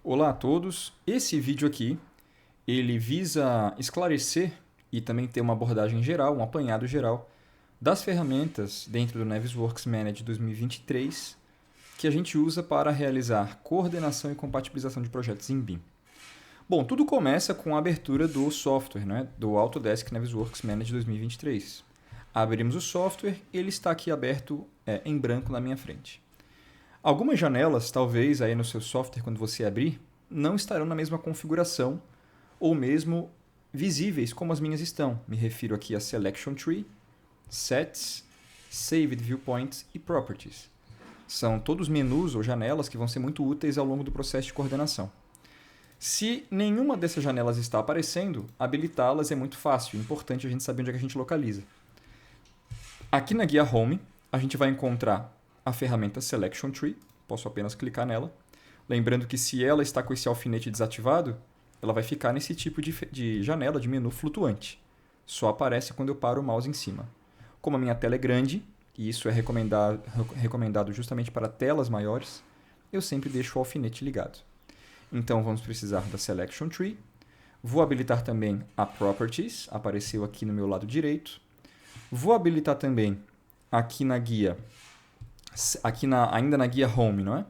Olá a todos. Esse vídeo aqui, ele visa esclarecer e também ter uma abordagem geral, um apanhado geral das ferramentas dentro do Navisworks Manage 2023 que a gente usa para realizar coordenação e compatibilização de projetos em BIM. Bom, tudo começa com a abertura do software, né, do Autodesk Navisworks Manage 2023. Abrimos o software, ele está aqui aberto em branco na minha frente. Algumas janelas, talvez aí no seu software, quando você abrir, não estarão na mesma configuração ou mesmo visíveis como as minhas estão. Me refiro aqui a Selection Tree, Sets, Saved Viewpoints e Properties. São todos menus ou janelas que vão ser muito úteis ao longo do processo de coordenação. Se nenhuma dessas janelas está aparecendo, habilitá-las é muito fácil. É importante a gente saber onde é que a gente localiza. Aqui na guia Home, a gente vai encontrar a ferramenta Selection Tree. Posso apenas clicar nela. Lembrando que se ela está com esse alfinete desativado, ela vai ficar nesse tipo de janela de menu flutuante. Só aparece quando eu paro o mouse em cima. Como a minha tela é grande, e isso é recomendado justamente para telas maiores, eu sempre deixo o alfinete ligado. Então vamos precisar da Selection Tree. Vou habilitar também a Properties, apareceu aqui no meu lado direito. Vou habilitar também aqui na guia, ainda na guia Home, não é?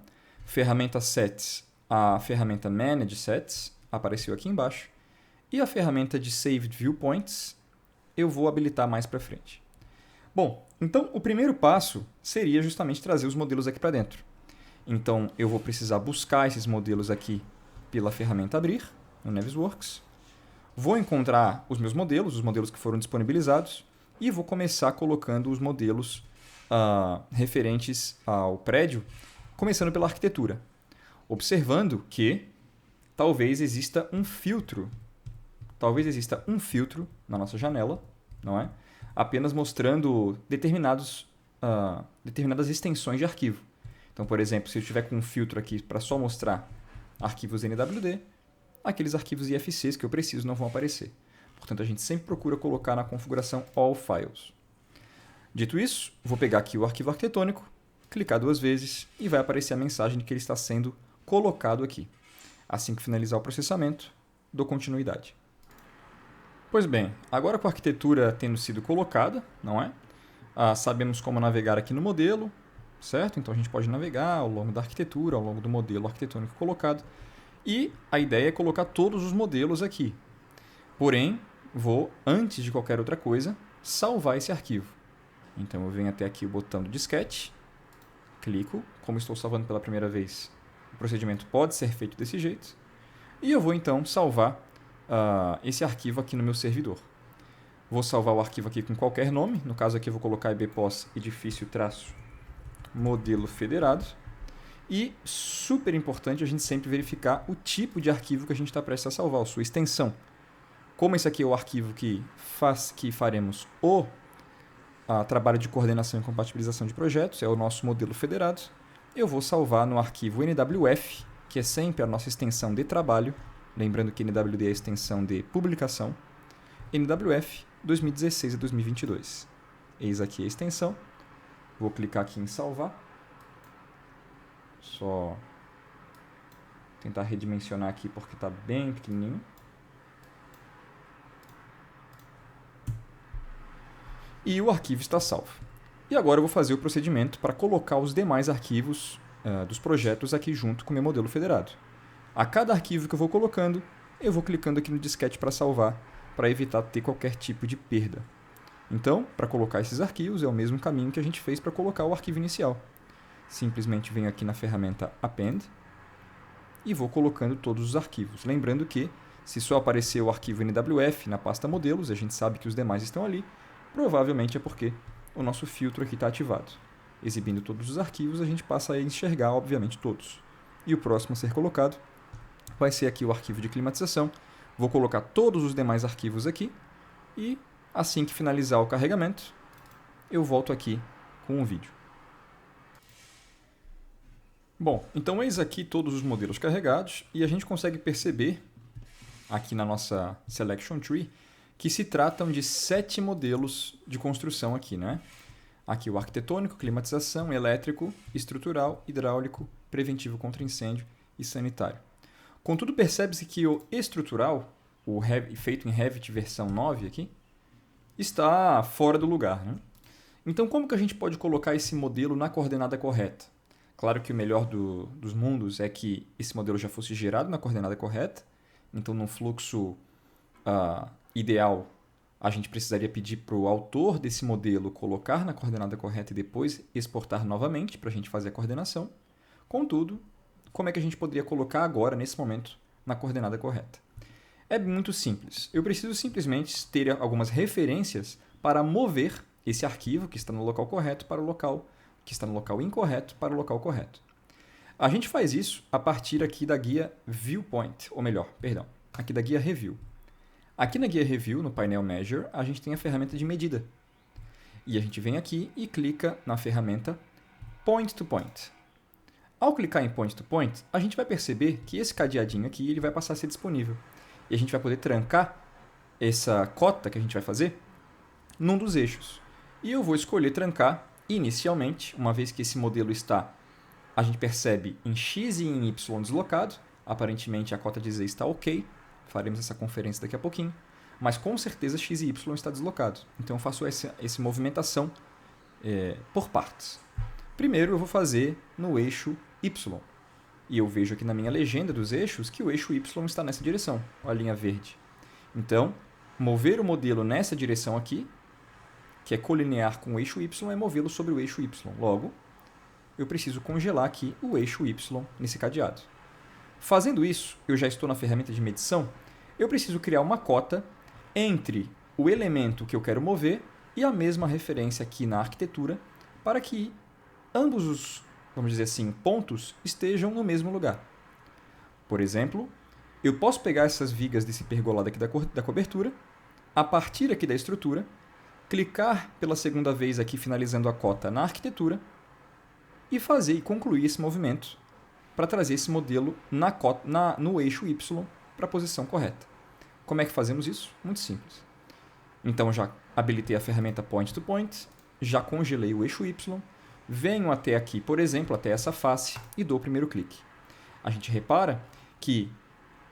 Ferramenta Sets, a ferramenta Manage Sets, apareceu aqui embaixo. E a ferramenta de Saved Viewpoints, eu vou habilitar mais para frente. Bom, então o primeiro passo seria justamente trazer os modelos aqui para dentro. Então eu vou precisar buscar esses modelos aqui pela ferramenta Abrir, no Navisworks. Vou encontrar os meus modelos, os modelos que foram disponibilizados, e vou começar colocando os modelos referentes ao prédio, começando pela arquitetura. Observando que talvez exista um filtro. Talvez exista um filtro na nossa janela, não é? Apenas mostrando determinadas extensões de arquivo. Então, por exemplo, se eu tiver com um filtro aqui para só mostrar arquivos NWD, aqueles arquivos IFCs que eu preciso não vão aparecer. Portanto, a gente sempre procura colocar na configuração All Files. Dito isso, vou pegar aqui o arquivo arquitetônico, clicar 2 vezes e vai aparecer a mensagem de que ele está sendo colocado aqui. Assim que finalizar o processamento, dou continuidade. Pois bem, agora com a arquitetura tendo sido colocada, não é? Sabemos como navegar aqui no modelo, certo? Então a gente pode navegar ao longo da arquitetura, ao longo do modelo arquitetônico colocado. E a ideia é colocar todos os modelos aqui. Porém, vou, antes de qualquer outra coisa, salvar esse arquivo. Então eu venho até aqui o botão do disquete, clico, como estou salvando pela primeira vez, o procedimento pode ser feito desse jeito, e eu vou então salvar esse arquivo aqui no meu servidor. Vou salvar o arquivo aqui com qualquer nome, no caso aqui eu vou colocar IBPOS edifício-modelo federado, e super importante a gente sempre verificar o tipo de arquivo que a gente está prestes a salvar, a sua extensão. Como esse aqui é o arquivo que faremos o trabalho de coordenação e compatibilização de projetos, é o nosso modelo federado, eu vou salvar no arquivo NWF, que é sempre a nossa extensão de trabalho, lembrando que NWD é a extensão de publicação, NWF 2016 a 2022. Eis aqui a extensão, vou clicar aqui em salvar, só tentar redimensionar aqui porque está bem pequenininho. E o arquivo está salvo. E agora eu vou fazer o procedimento para colocar os demais arquivos dos projetos aqui junto com o meu modelo federado. A cada arquivo que eu vou colocando, eu vou clicando aqui no disquete para salvar, para evitar ter qualquer tipo de perda. Então, para colocar esses arquivos, é o mesmo caminho que a gente fez para colocar o arquivo inicial. Simplesmente venho aqui na ferramenta Append e vou colocando todos os arquivos. Lembrando que, se só aparecer o arquivo NWF na pasta modelos, a gente sabe que os demais estão ali, provavelmente é porque o nosso filtro aqui está ativado. Exibindo todos os arquivos, a gente passa a enxergar, obviamente, todos. E o próximo a ser colocado vai ser aqui o arquivo de climatização. Vou colocar todos os demais arquivos aqui e, assim que finalizar o carregamento, eu volto aqui com o vídeo. Bom, então eis aqui todos os modelos carregados e a gente consegue perceber, aqui na nossa Selection Tree, que se tratam de 7 modelos de construção aqui, né? Aqui o arquitetônico, climatização, elétrico, estrutural, hidráulico, preventivo contra incêndio e sanitário. Contudo, percebe-se que o estrutural, feito em Revit versão 9 aqui, está fora do lugar, né? Então, como que a gente pode colocar esse modelo na coordenada correta? Claro que o melhor dos mundos é que esse modelo já fosse gerado na coordenada correta. Então, num fluxo ideal, a gente precisaria pedir para o autor desse modelo colocar na coordenada correta e depois exportar novamente para a gente fazer a coordenação. Contudo, como é que a gente poderia colocar agora, nesse momento, na coordenada correta? É muito simples. Eu preciso simplesmente ter algumas referências para mover esse arquivo que está no local correto para o local que está no local incorreto para o local correto. A gente faz isso a partir aqui da guia Viewpoint, ou melhor, perdão, aqui da guia Review. Aqui na guia Review, no painel Measure, a gente tem a ferramenta de medida. E a gente vem aqui e clica na ferramenta Point to Point. Ao clicar em Point to Point, a gente vai perceber que esse cadeadinho aqui ele vai passar a ser disponível. E a gente vai poder trancar essa cota que a gente vai fazer num dos eixos. E eu vou escolher trancar inicialmente, uma vez que esse modelo está, a gente percebe em X e em Y deslocado. Aparentemente a cota de Z está ok. Faremos essa conferência daqui a pouquinho. Mas com certeza X e Y está deslocado. Então eu faço essa movimentação por partes. Primeiro eu vou fazer no eixo Y. E eu vejo aqui na minha legenda dos eixos que o eixo Y está nessa direção, a linha verde. Então, mover o modelo nessa direção aqui, que é colinear com o eixo Y, é movê-lo sobre o eixo Y. Logo, eu preciso congelar aqui o eixo Y nesse cadeado. Fazendo isso, eu já estou na ferramenta de medição, eu preciso criar uma cota entre o elemento que eu quero mover e a mesma referência aqui na arquitetura, para que ambos os, vamos dizer assim, pontos estejam no mesmo lugar. Por exemplo, eu posso pegar essas vigas desse pergolado aqui da cobertura, a partir aqui da estrutura, clicar pela segunda vez aqui finalizando a cota na arquitetura e fazer e concluir esse movimento para trazer esse modelo no eixo Y para a posição correta. Como é que fazemos isso? Muito simples. Então já habilitei a ferramenta Point to Point, já congelei o eixo Y, venho até aqui, por exemplo, até essa face e dou o primeiro clique. A gente repara que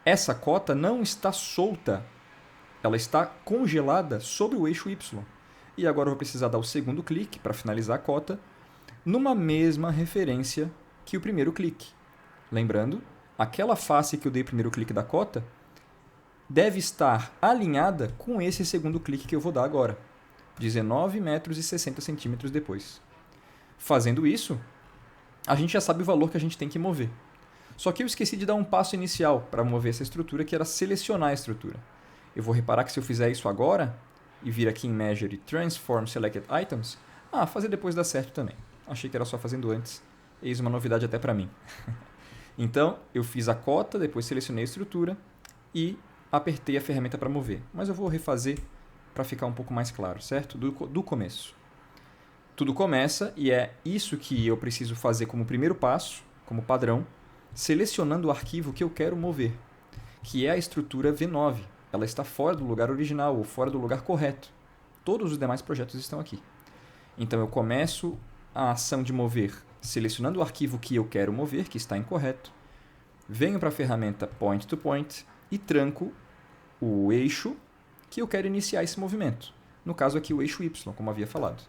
essa cota não está solta, ela está congelada sobre o eixo Y. E agora eu vou precisar dar o segundo clique para finalizar a cota, numa mesma referência que o primeiro clique. Lembrando, aquela face que eu dei o primeiro clique da cota deve estar alinhada com esse segundo clique que eu vou dar agora, 19 metros e 60 centímetros depois. Fazendo isso, a gente já sabe o valor que a gente tem que mover. Só que eu esqueci de dar um passo inicial para mover essa estrutura, que era selecionar a estrutura. Eu vou reparar que se eu fizer isso agora, e vir aqui em Measure e Transform Selected Items, fazer depois dá certo também. Achei que era só fazendo antes. Eis uma novidade até para mim. Então, eu fiz a cota, depois selecionei a estrutura e apertei a ferramenta para mover. Mas eu vou refazer para ficar um pouco mais claro, certo? Do começo. Tudo começa e é isso que eu preciso fazer como primeiro passo, como padrão, selecionando o arquivo que eu quero mover, que é a estrutura V9. Ela está fora do lugar original ou fora do lugar correto. Todos os demais projetos estão aqui. Então eu começo a ação de mover selecionando o arquivo que eu quero mover, que está incorreto. Venho para a ferramenta Point to Point e tranco o eixo que eu quero iniciar esse movimento. No caso aqui o eixo Y, como havia falado.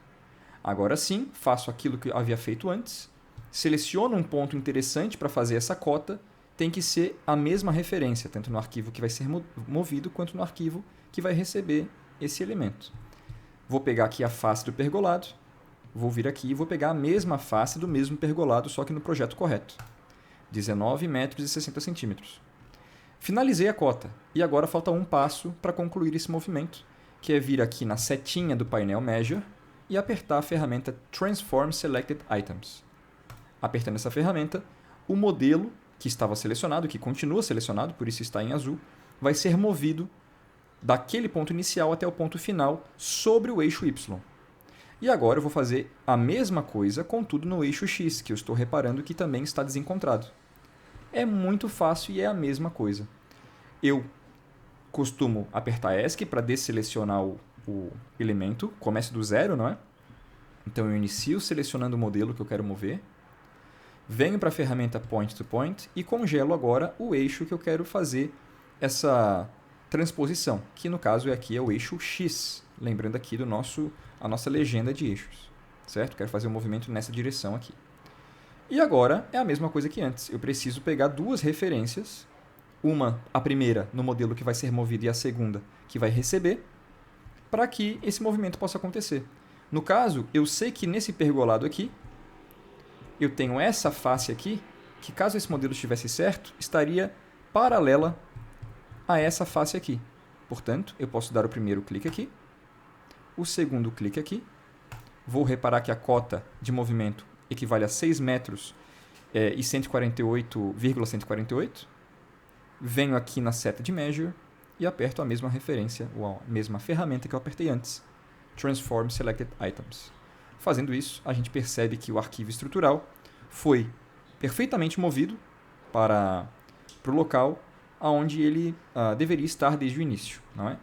Agora sim, faço aquilo que eu havia feito antes, seleciono um ponto interessante para fazer essa cota, tem que ser a mesma referência, tanto no arquivo que vai ser movido, quanto no arquivo que vai receber esse elemento. Vou pegar aqui a face do pergolado, vou vir aqui e vou pegar a mesma face do mesmo pergolado, só que no projeto correto. 19 metros e 60 centímetros. Finalizei a cota, e agora falta um passo para concluir esse movimento, que é vir aqui na setinha do painel Measure e apertar a ferramenta Transform Selected Items. Apertando essa ferramenta, o modelo que estava selecionado, que continua selecionado, por isso está em azul, vai ser movido daquele ponto inicial até o ponto final sobre o eixo Y. E agora eu vou fazer a mesma coisa, contudo no eixo X, que eu estou reparando que também está desencontrado. É muito fácil e é a mesma coisa. Eu costumo apertar ESC para desselecionar o elemento, começa do zero, não é? Então eu inicio selecionando o modelo que eu quero mover. venho para a ferramenta Point to Point e congelo agora o eixo que eu quero fazer essa transposição, que no caso aqui é o eixo X, lembrando aqui a nossa legenda de eixos, certo? Quero fazer um movimento nessa direção aqui. E agora é a mesma coisa que antes, eu preciso pegar duas referências, a primeira no modelo que vai ser movido e a segunda que vai receber, para que esse movimento possa acontecer. No caso, eu sei que nesse pergolado aqui, eu tenho essa face aqui, que caso esse modelo estivesse certo, estaria paralela a essa face aqui. Portanto, eu posso dar o primeiro clique aqui, o segundo clique aqui, vou reparar que a cota de movimento equivale a 6 metros e 148,148. Venho aqui na seta de Measure e aperto a mesma referência, ou a mesma ferramenta que eu apertei antes, Transform Selected Items. Fazendo isso, a gente percebe que o arquivo estrutural foi perfeitamente movido para o local onde ele deveria estar desde o início. Não é?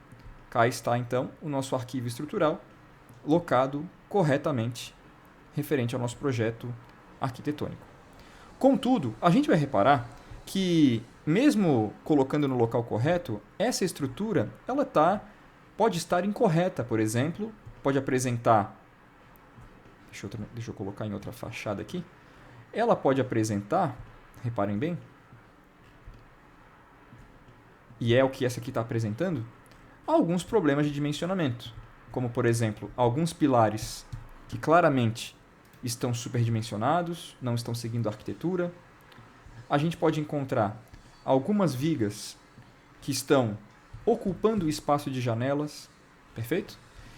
Cá está, então, o nosso arquivo estrutural locado corretamente referente ao nosso projeto arquitetônico. Contudo, a gente vai reparar que, mesmo colocando no local correto, essa estrutura pode estar incorreta. Por exemplo, pode apresentar... Deixa eu colocar em outra fachada aqui. Ela pode apresentar, reparem bem, e é o que essa aqui está apresentando, alguns problemas de dimensionamento, como, por exemplo, alguns pilares que claramente estão superdimensionados, não estão seguindo a arquitetura. A gente pode encontrar algumas vigas que estão ocupando o espaço de janelas, perfeito?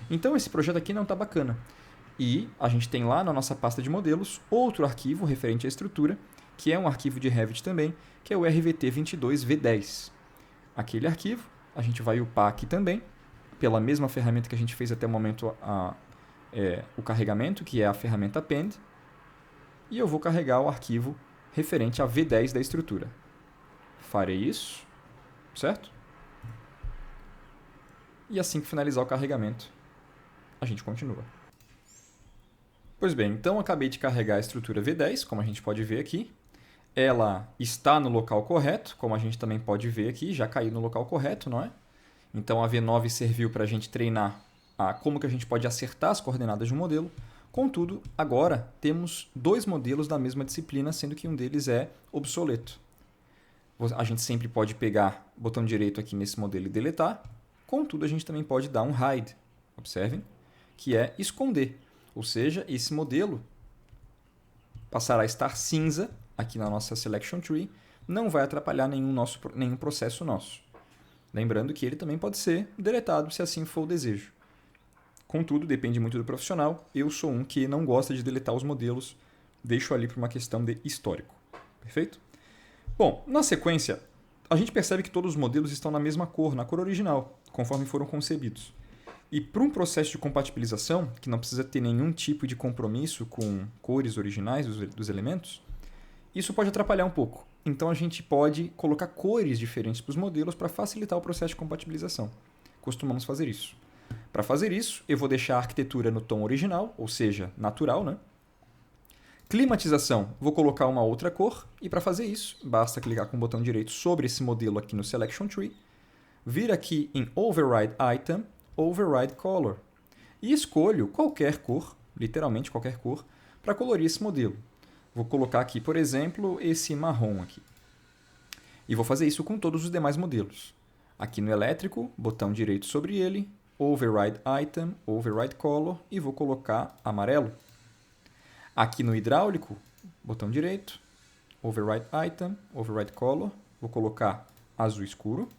Então esse projeto aqui não está bacana. E a gente tem lá na nossa pasta de modelos outro arquivo referente à estrutura, que é um arquivo de Revit também, que é o RVT22V10. Aquele arquivo a gente vai upar aqui também, pela mesma ferramenta que a gente fez até o momento o carregamento, que é a ferramenta Append, e eu vou carregar o arquivo referente a V10 da estrutura. Farei isso, certo? E assim que finalizar o carregamento, a gente continua. Pois bem, então acabei de carregar a estrutura V10, como a gente pode ver aqui. Ela está no local correto, como a gente também pode ver aqui, já caiu no local correto, não é? Então a V9 serviu para a gente treinar como que a gente pode acertar as coordenadas de um modelo. Contudo, agora temos dois modelos da mesma disciplina, sendo que um deles é obsoleto. A gente sempre pode pegar o botão direito aqui nesse modelo e deletar. Contudo, a gente também pode dar um hide, observem, que é esconder. Ou seja, esse modelo passará a estar cinza aqui na nossa Selection Tree, não vai atrapalhar nenhum processo nosso. Lembrando que ele também pode ser deletado se assim for o desejo. Contudo, depende muito do profissional. Eu sou um que não gosta de deletar os modelos, deixo ali por uma questão de histórico. Perfeito? Bom, na sequência, a gente percebe que todos os modelos estão na mesma cor, na cor original, conforme foram concebidos. E para um processo de compatibilização, que não precisa ter nenhum tipo de compromisso com cores originais dos elementos, isso pode atrapalhar um pouco. Então a gente pode colocar cores diferentes para os modelos para facilitar o processo de compatibilização. Costumamos fazer isso. Para fazer isso, eu vou deixar a arquitetura no tom original, ou seja, natural, né? Climatização, vou colocar uma outra cor, e para fazer isso, basta clicar com o botão direito sobre esse modelo aqui no Selection Tree, vir aqui em Override Item, Override Color, e escolho qualquer cor, literalmente qualquer cor, para colorir esse modelo. Vou colocar aqui, por exemplo, esse marrom aqui. E vou fazer isso com todos os demais modelos. Aqui no elétrico, botão direito sobre ele, Override Item, Override Color, e vou colocar amarelo. Aqui no hidráulico, botão direito, Override Item, Override Color, vou colocar azul escuro.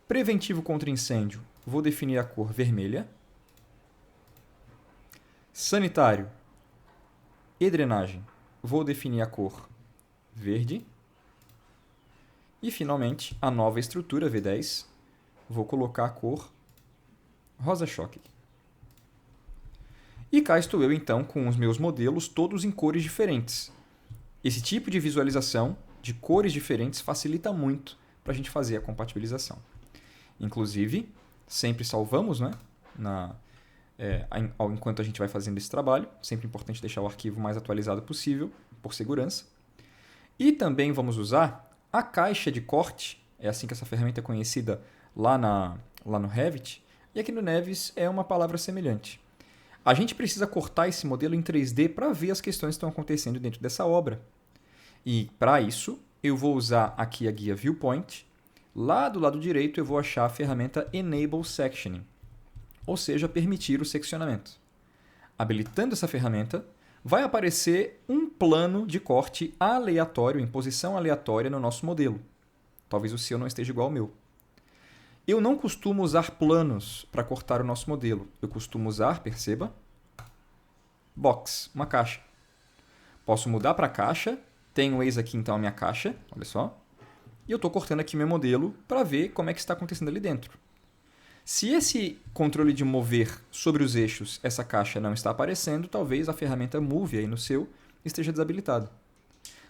Preventivo contra incêndio, vou definir a cor vermelha. Sanitário e drenagem, vou definir a cor verde. E, finalmente, a nova estrutura V10, vou colocar a cor rosa-choque. E cá estou eu, então, com os meus modelos todos em cores diferentes. Esse tipo de visualização de cores diferentes facilita muito para a gente fazer a compatibilização. Inclusive, sempre salvamos, né, enquanto a gente vai fazendo esse trabalho. Sempre importante deixar o arquivo mais atualizado possível, por segurança. E também vamos usar a caixa de corte, é assim que essa ferramenta é conhecida lá no Revit, e aqui no Nevis é uma palavra semelhante. A gente precisa cortar esse modelo em 3D para ver as questões que estão acontecendo dentro dessa obra. E, para isso, eu vou usar aqui a guia Viewpoint. Lá do lado direito eu vou achar a ferramenta Enable Sectioning, ou seja, permitir o seccionamento. Habilitando essa ferramenta, vai aparecer um plano de corte aleatório, em posição aleatória no nosso modelo. Talvez o seu não esteja igual ao meu. Eu não costumo usar planos para cortar o nosso modelo. Eu costumo usar, perceba, box, uma caixa. Posso mudar para caixa. Tenho eis aqui então a minha caixa, olha só. E eu estou cortando aqui meu modelo para ver como é que está acontecendo ali dentro. Se esse controle de mover sobre os eixos, essa caixa não está aparecendo, talvez a ferramenta Move aí no seu esteja desabilitada.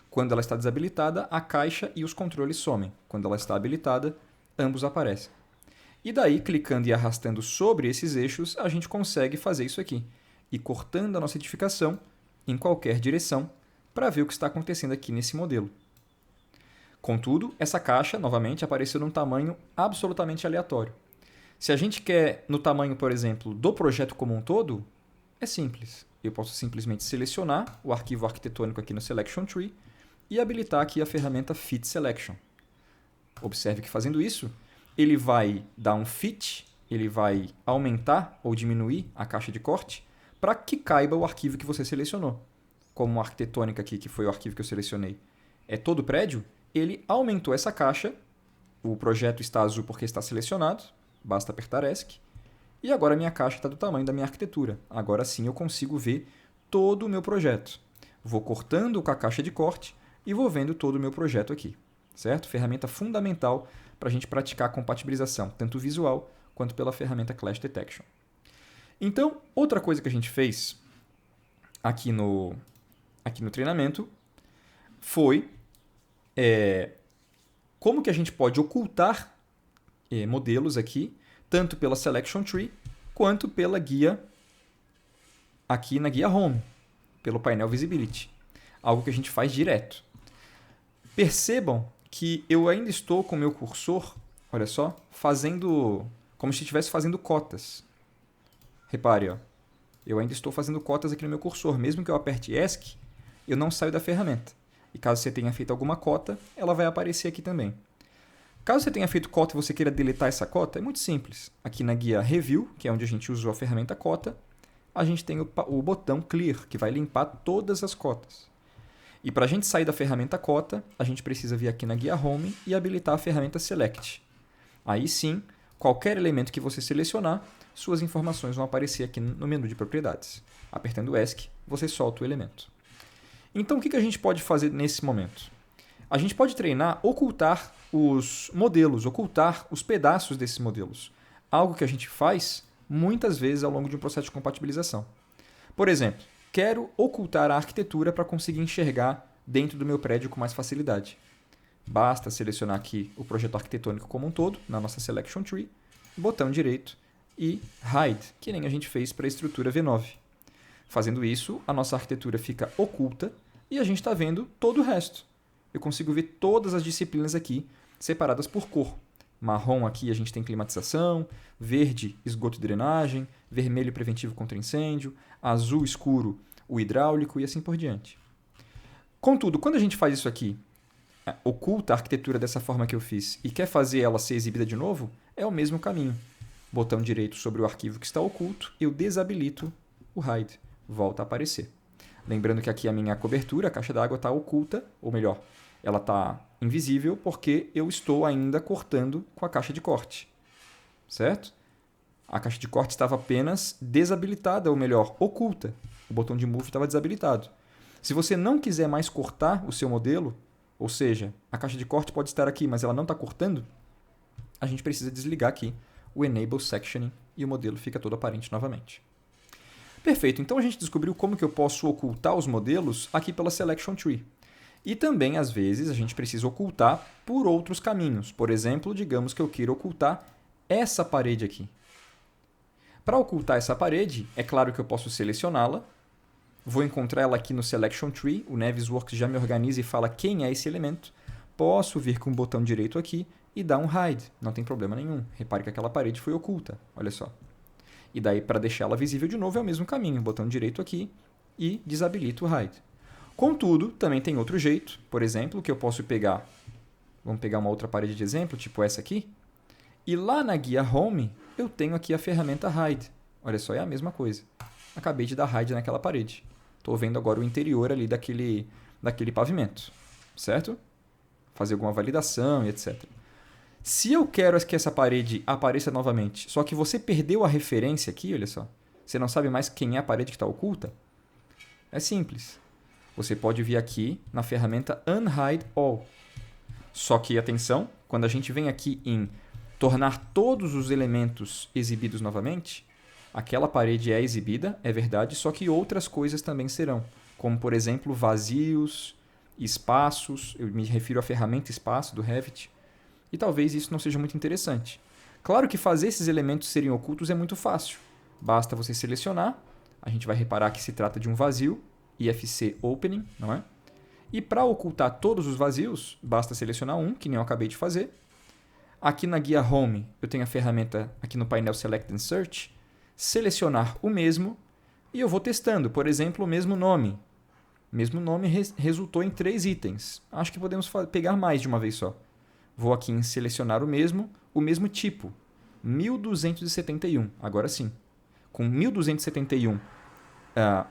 Quando ela está desabilitada, a caixa e os controles somem. Quando ela está habilitada, ambos aparecem. E daí, clicando e arrastando sobre esses eixos, a gente consegue fazer isso aqui. E cortando a nossa edificação em qualquer direção para ver o que está acontecendo aqui nesse modelo. Contudo, essa caixa, novamente, apareceu num tamanho absolutamente aleatório. Se a gente quer no tamanho, por exemplo, do projeto como um todo, é simples. Eu posso simplesmente selecionar o arquivo arquitetônico aqui no Selection Tree e habilitar aqui a ferramenta Fit Selection. Observe que fazendo isso, ele vai dar um fit, ele vai aumentar ou diminuir a caixa de corte para que caiba o arquivo que você selecionou. Como a arquitetônica aqui, que foi o arquivo que eu selecionei, é todo o prédio, ele aumentou essa caixa, o projeto está azul porque está selecionado, basta apertar ESC, e agora a minha caixa está do tamanho da minha arquitetura. Agora sim eu consigo ver todo o meu projeto. Vou cortando com a caixa de corte e vou vendo todo o meu projeto aqui. Certo? Ferramenta fundamental para a gente praticar a compatibilização, tanto visual quanto pela ferramenta Clash Detection. Então, outra coisa que a gente fez aqui no treinamento foi como que a gente pode ocultar modelos aqui, tanto pela Selection Tree, quanto pela guia aqui na guia Home, pelo painel Visibility. Algo que a gente faz direto. Percebam que eu ainda estou com o meu cursor, olha só, fazendo como se estivesse fazendo cotas. Repare, ó, eu ainda estou fazendo cotas aqui no meu cursor. Mesmo que eu aperte ESC, eu não saio da ferramenta. E caso você tenha feito alguma cota, ela vai aparecer aqui também. Caso você tenha feito cota e você queira deletar essa cota, é muito simples. Aqui na guia Review, que é onde a gente usou a ferramenta cota, a gente tem o botão Clear, que vai limpar todas as cotas. E para a gente sair da ferramenta cota, a gente precisa vir aqui na guia Home e habilitar a ferramenta Select. Aí sim, qualquer elemento que você selecionar, suas informações vão aparecer aqui no menu de propriedades. Apertando ESC, você solta o elemento. Então, o que a gente pode fazer nesse momento? A gente pode treinar ocultar os modelos, ocultar os pedaços desses modelos. Algo que a gente faz muitas vezes ao longo de um processo de compatibilização. Por exemplo, quero ocultar a arquitetura para conseguir enxergar dentro do meu prédio com mais facilidade. Basta selecionar aqui o projeto arquitetônico como um todo, na nossa Selection Tree, botão direito e Hide, que nem a gente fez para a estrutura V9. Fazendo isso, a nossa arquitetura fica oculta e a gente está vendo todo o resto. Eu consigo ver todas as disciplinas aqui separadas por cor. Marrom aqui a gente tem climatização, verde, esgoto e drenagem, vermelho preventivo contra incêndio, azul escuro, o hidráulico e assim por diante. Contudo, quando a gente faz isso aqui, oculta a arquitetura dessa forma que eu fiz e quer fazer ela ser exibida de novo, é o mesmo caminho. Botão direito sobre o arquivo que está oculto, eu desabilito o Hide, volta a aparecer. Lembrando que aqui a minha cobertura, a caixa d'água, está oculta, ou melhor, ela está invisível porque eu estou ainda cortando com a caixa de corte. Certo? A caixa de corte estava apenas desabilitada, ou melhor, oculta. O botão de Move estava desabilitado. Se você não quiser mais cortar o seu modelo, ou seja, a caixa de corte pode estar aqui, mas ela não está cortando, a gente precisa desligar aqui o Enable Sectioning e o modelo fica todo aparente novamente. Perfeito, então a gente descobriu como que eu posso ocultar os modelos aqui pela Selection Tree. E também, às vezes, a gente precisa ocultar por outros caminhos. Por exemplo, digamos que eu queira ocultar essa parede aqui. Para ocultar essa parede, é claro que eu posso selecioná-la. Vou encontrar ela aqui no Selection Tree. O Navisworks já me organiza e fala quem é esse elemento. Posso vir com o botão direito aqui e dar um Hide. Não tem problema nenhum. Repare que aquela parede foi oculta. Olha só. E daí, para deixá-la visível de novo, é o mesmo caminho. Botão direito aqui e desabilito o Hide. Contudo, também tem outro jeito. Por exemplo, que eu posso pegar... Vamos pegar uma outra parede de exemplo, tipo essa aqui. E lá na guia Home, eu tenho aqui a ferramenta Hide. Olha só, é a mesma coisa. Acabei de dar Hide naquela parede. Estou vendo agora o interior ali daquele pavimento. Certo? Fazer alguma validação e etc. Se eu quero que essa parede apareça novamente, só que você perdeu a referência aqui, olha só. Você não sabe mais quem é a parede que está oculta? É simples. Você pode vir aqui na ferramenta Unhide All. Só que, atenção, quando a gente vem aqui em tornar todos os elementos exibidos novamente, aquela parede é exibida, é verdade, só que outras coisas também serão. Como, por exemplo, vazios, espaços, eu me refiro à ferramenta espaço do Revit, e talvez isso não seja muito interessante. Claro que fazer esses elementos serem ocultos é muito fácil. Basta você selecionar, a gente vai reparar que se trata de um vazio, IFC Opening, não é? E para ocultar todos os vazios, basta selecionar um, que nem eu acabei de fazer. Aqui na guia Home, eu tenho a ferramenta, aqui no painel Select and Search, selecionar o mesmo e eu vou testando. Por exemplo, o mesmo nome. O mesmo nome resultou em 3 itens. Acho que podemos pegar mais de uma vez só. Vou aqui em selecionar o mesmo tipo. 1271, agora sim. Com 1271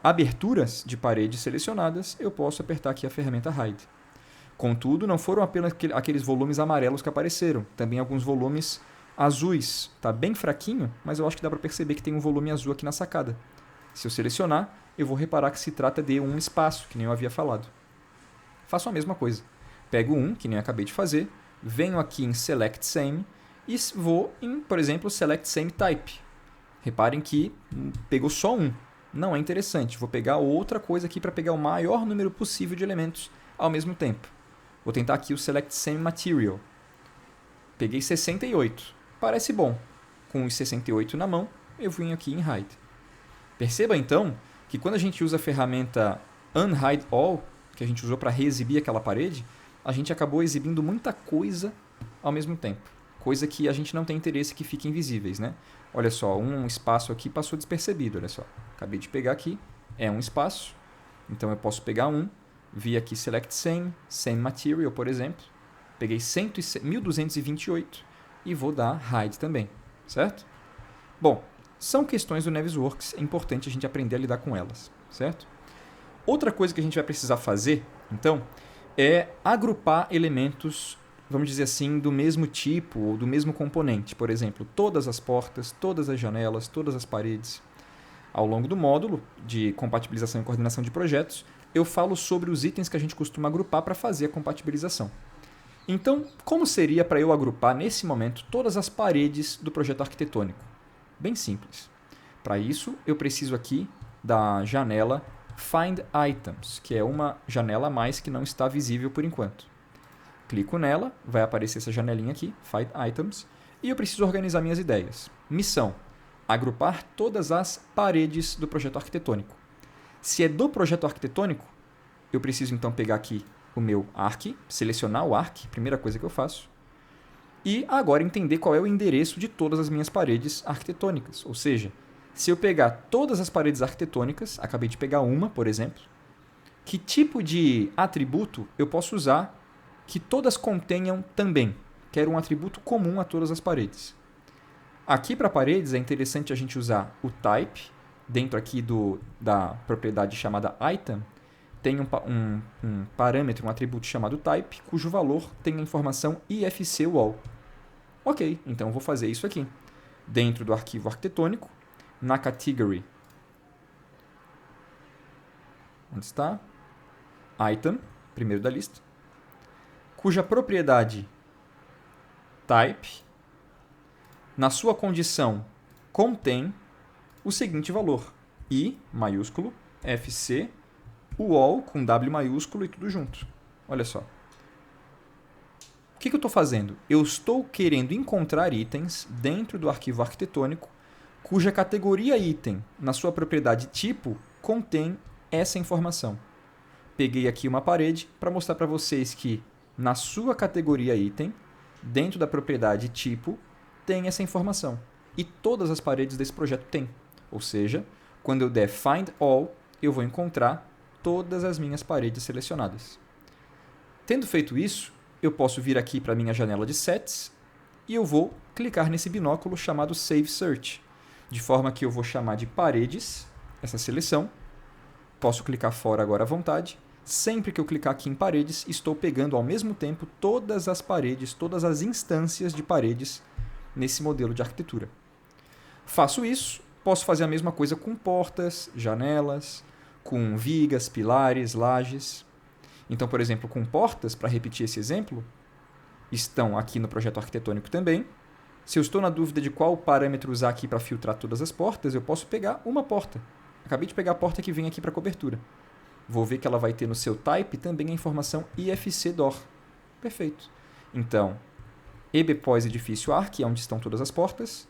aberturas de paredes selecionadas, eu posso apertar aqui a ferramenta Hide. Contudo, não foram apenas aqueles volumes amarelos que apareceram, também alguns volumes azuis. Está bem fraquinho, mas eu acho que dá para perceber que tem um volume azul aqui na sacada. Se eu selecionar, eu vou reparar que se trata de um espaço, que nem eu havia falado. Faço a mesma coisa. Pego um, que nem eu acabei de fazer, venho aqui em Select Same e vou em, por exemplo, Select Same Type. Reparem que pegou só um. Não é interessante. Vou pegar outra coisa aqui para pegar o maior número possível de elementos ao mesmo tempo. Vou tentar aqui o Select Same Material. Peguei 68. Parece bom. Com os 68 na mão, eu vim aqui em Hide. Perceba então que quando a gente usa a ferramenta Unhide All, que a gente usou para reexibir aquela parede, a gente acabou exibindo muita coisa ao mesmo tempo. Coisa que a gente não tem interesse que fiquem invisíveis, né? Olha só, um espaço aqui passou despercebido, olha só. Acabei de pegar aqui, é um espaço, então eu posso pegar um, vir aqui Select Same, Same Material, por exemplo, peguei 1228 e vou dar Hide também, certo? Bom, são questões do Navisworks, é importante a gente aprender a lidar com elas, certo? Outra coisa que a gente vai precisar fazer, então, é agrupar elementos, vamos dizer assim, do mesmo tipo ou do mesmo componente. Por exemplo, todas as portas, todas as janelas, todas as paredes. Ao longo do módulo de compatibilização e coordenação de projetos, eu falo sobre os itens que a gente costuma agrupar para fazer a compatibilização. Então, como seria para eu agrupar, nesse momento, todas as paredes do projeto arquitetônico? Bem simples. Para isso, eu preciso aqui da janela Find Items, que é uma janela a mais que não está visível por enquanto. Clico nela, vai aparecer essa janelinha aqui, Find Items, e eu preciso organizar minhas ideias. Missão: agrupar todas as paredes do projeto arquitetônico. Se é do projeto arquitetônico, eu preciso então pegar aqui o meu ARC, selecionar o ARC, primeira coisa que eu faço, e agora entender qual é o endereço de todas as minhas paredes arquitetônicas. Ou seja, se eu pegar todas as paredes arquitetônicas, acabei de pegar uma, por exemplo, que tipo de atributo eu posso usar que todas contenham também? Quero um atributo comum a todas as paredes. Aqui para paredes é interessante a gente usar o type, dentro aqui da propriedade chamada item, tem um parâmetro, um atributo chamado type, cujo valor tem a informação IFC wall. Ok, então eu vou fazer isso aqui. Dentro do arquivo arquitetônico, na category, onde está? Item, primeiro da lista, cuja propriedade type, na sua condição, contém o seguinte valor: I maiúsculo, FC, wall com W maiúsculo e tudo junto. Olha só. O que eu estou fazendo? Eu estou querendo encontrar itens dentro do arquivo arquitetônico cuja categoria item na sua propriedade tipo contém essa informação. Peguei aqui uma parede para mostrar para vocês que na sua categoria item, dentro da propriedade tipo, tem essa informação. E todas as paredes desse projeto têm. Ou seja, quando eu der find all, eu vou encontrar todas as minhas paredes selecionadas. Tendo feito isso, eu posso vir aqui para a minha janela de sets e eu vou clicar nesse binóculo chamado Save Search, de forma que eu vou chamar de paredes essa seleção. Posso clicar fora agora à vontade. Sempre que eu clicar aqui em paredes, estou pegando ao mesmo tempo todas as paredes, todas as instâncias de paredes nesse modelo de arquitetura. Faço isso, posso fazer a mesma coisa com portas, janelas, com vigas, pilares, lajes. Então, por exemplo, com portas, para repetir esse exemplo, estão aqui no projeto arquitetônico também. Se eu estou na dúvida de qual parâmetro usar aqui para filtrar todas as portas, eu posso pegar uma porta. Acabei de pegar a porta que vem aqui para cobertura. Vou ver que ela vai ter no seu type também a informação IFC door. Perfeito. Então, EBPOS edifício ARC, é onde estão todas as portas.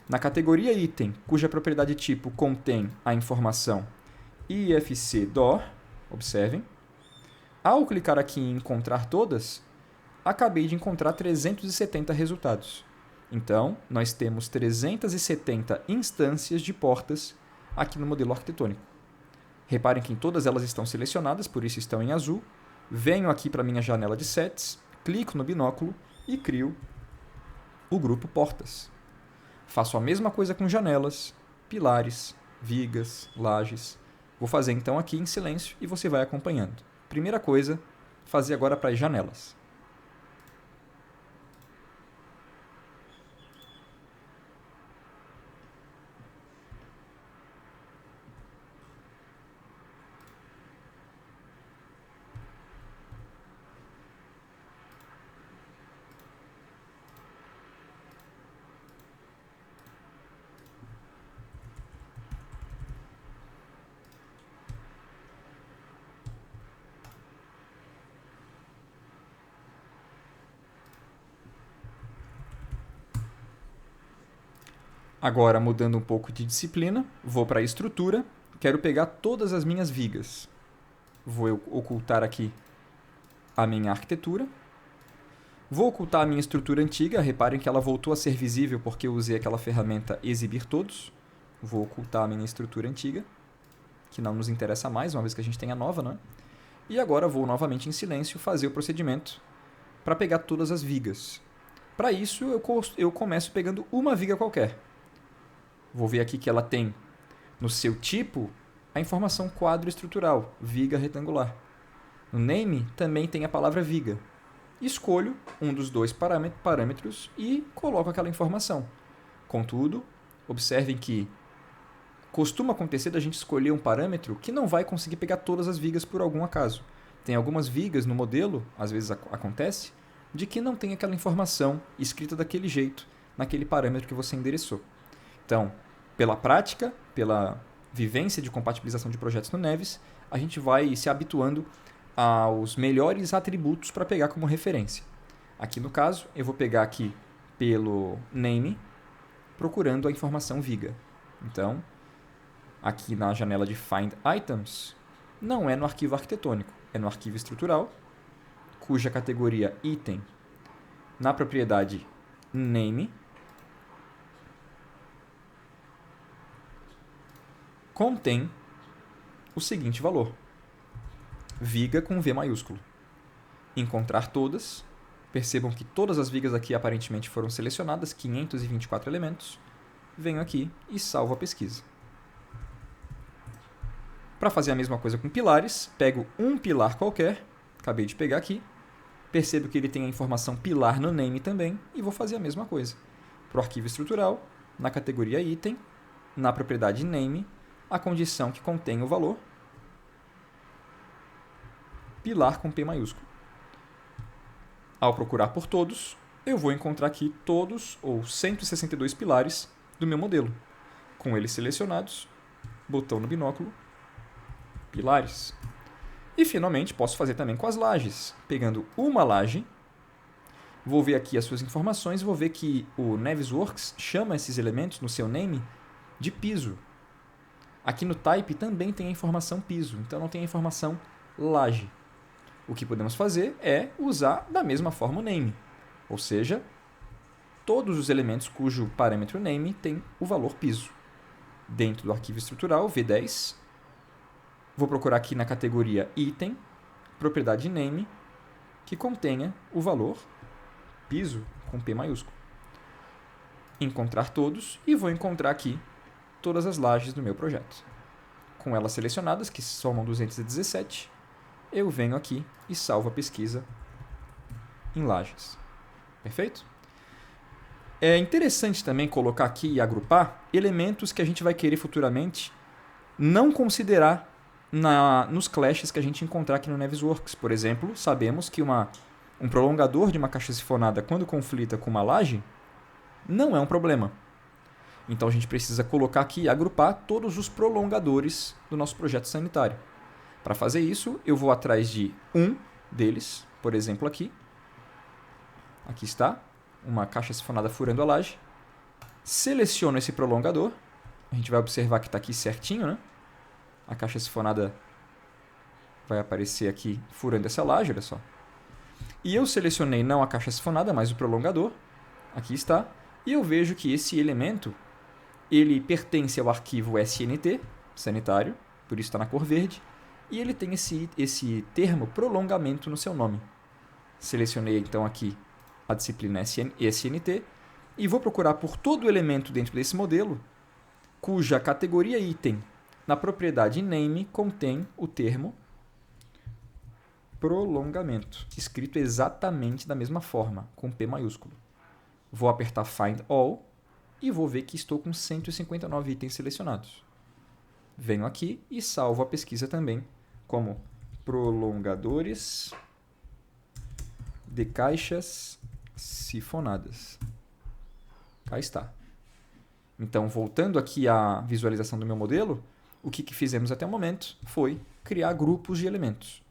Na categoria item, cuja propriedade tipo contém a informação IFC door, observem. Ao clicar aqui em encontrar todas, acabei de encontrar 370 resultados. Então, nós temos 370 instâncias de portas aqui no modelo arquitetônico. Reparem que todas elas estão selecionadas, por isso estão em azul. Venho aqui para a minha janela de sets, clico no binóculo e crio o grupo portas. Faço a mesma coisa com janelas, pilares, vigas, lajes. Vou fazer então aqui em silêncio e você vai acompanhando. Primeira coisa, fazer agora para as janelas. Agora, mudando um pouco de disciplina, vou para a estrutura. Quero pegar todas as minhas vigas. Vou ocultar aqui a minha arquitetura. Vou ocultar a minha estrutura antiga. Reparem que ela voltou a ser visível porque eu usei aquela ferramenta Exibir Todos. Vou ocultar a minha estrutura antiga, que não nos interessa mais, uma vez que a gente tem a nova, não é? E agora vou novamente em silêncio fazer o procedimento para pegar todas as vigas. Para isso, eu começo pegando uma viga qualquer. Vou ver aqui que ela tem no seu tipo a informação quadro estrutural, viga retangular. No name também tem a palavra viga. Escolho um dos dois parâmetros e coloco aquela informação. Contudo, observem que costuma acontecer da gente escolher um parâmetro que não vai conseguir pegar todas as vigas por algum acaso. Tem algumas vigas no modelo, às vezes acontece, de que não tem aquela informação escrita daquele jeito, naquele parâmetro que você endereçou. Então, pela prática, pela vivência de compatibilização de projetos no Neves, a gente vai se habituando aos melhores atributos para pegar como referência. Aqui no caso, eu vou pegar aqui pelo name, procurando a informação viga. Então, aqui na janela de Find Items, não é no arquivo arquitetônico, é no arquivo estrutural, cuja categoria item na propriedade name contém o seguinte valor: viga com V maiúsculo. Encontrar todas. Percebam que todas as vigas aqui aparentemente foram selecionadas, 524 elementos. Venho aqui e salvo a pesquisa. Para fazer a mesma coisa com pilares, pego um pilar qualquer, acabei de pegar aqui, percebo que ele tem a informação pilar no name também e vou fazer a mesma coisa. Para o arquivo estrutural, na categoria item, na propriedade name, a condição que contém o valor, pilar com P maiúsculo. Ao procurar por todos, eu vou encontrar aqui todos, ou 162 pilares do meu modelo. Com eles selecionados, botão no binóculo, pilares. E, finalmente, posso fazer também com as lajes. Pegando uma laje, vou ver aqui as suas informações, vou ver que o Navisworks chama esses elementos no seu name de piso. Aqui no type também tem a informação piso, então não tem a informação laje. O que podemos fazer é usar da mesma forma o name, ou seja, todos os elementos cujo parâmetro name tem o valor piso. Dentro do arquivo estrutural, v10, vou procurar aqui na categoria item, propriedade name, que contenha o valor piso com P maiúsculo. Encontrar todos e vou encontrar aqui todas as lajes do meu projeto. Com elas selecionadas, que somam 217, eu venho aqui e salvo a pesquisa em lajes. Perfeito? É interessante também colocar aqui e agrupar elementos que a gente vai querer futuramente não considerar nos clashes que a gente encontrar aqui no Navisworks. Por exemplo, sabemos que um prolongador de uma caixa sifonada, quando conflita com uma laje, não é um problema. Então a gente precisa colocar aqui e agrupar todos os prolongadores do nosso projeto sanitário. Para fazer isso, eu vou atrás de um deles, por exemplo aqui. Aqui está, uma caixa sifonada furando a laje. Seleciono esse prolongador. A gente vai observar que está aqui certinho, né? A caixa sifonada vai aparecer aqui furando essa laje, olha só. E eu selecionei não a caixa sifonada, mas o prolongador. Aqui está. E eu vejo que esse elemento ele pertence ao arquivo SNT, sanitário, por isso está na cor verde, e ele tem esse termo prolongamento no seu nome. Selecionei então aqui a disciplina SNT e vou procurar por todo elemento dentro desse modelo cuja categoria item na propriedade name contém o termo prolongamento, escrito exatamente da mesma forma, com P maiúsculo. Vou apertar Find All e vou ver que estou com 159 itens selecionados. Venho aqui e salvo a pesquisa também como prolongadores de caixas sifonadas. Cá está. Então, voltando aqui à visualização do meu modelo, o que fizemos até o momento foi criar grupos de elementos.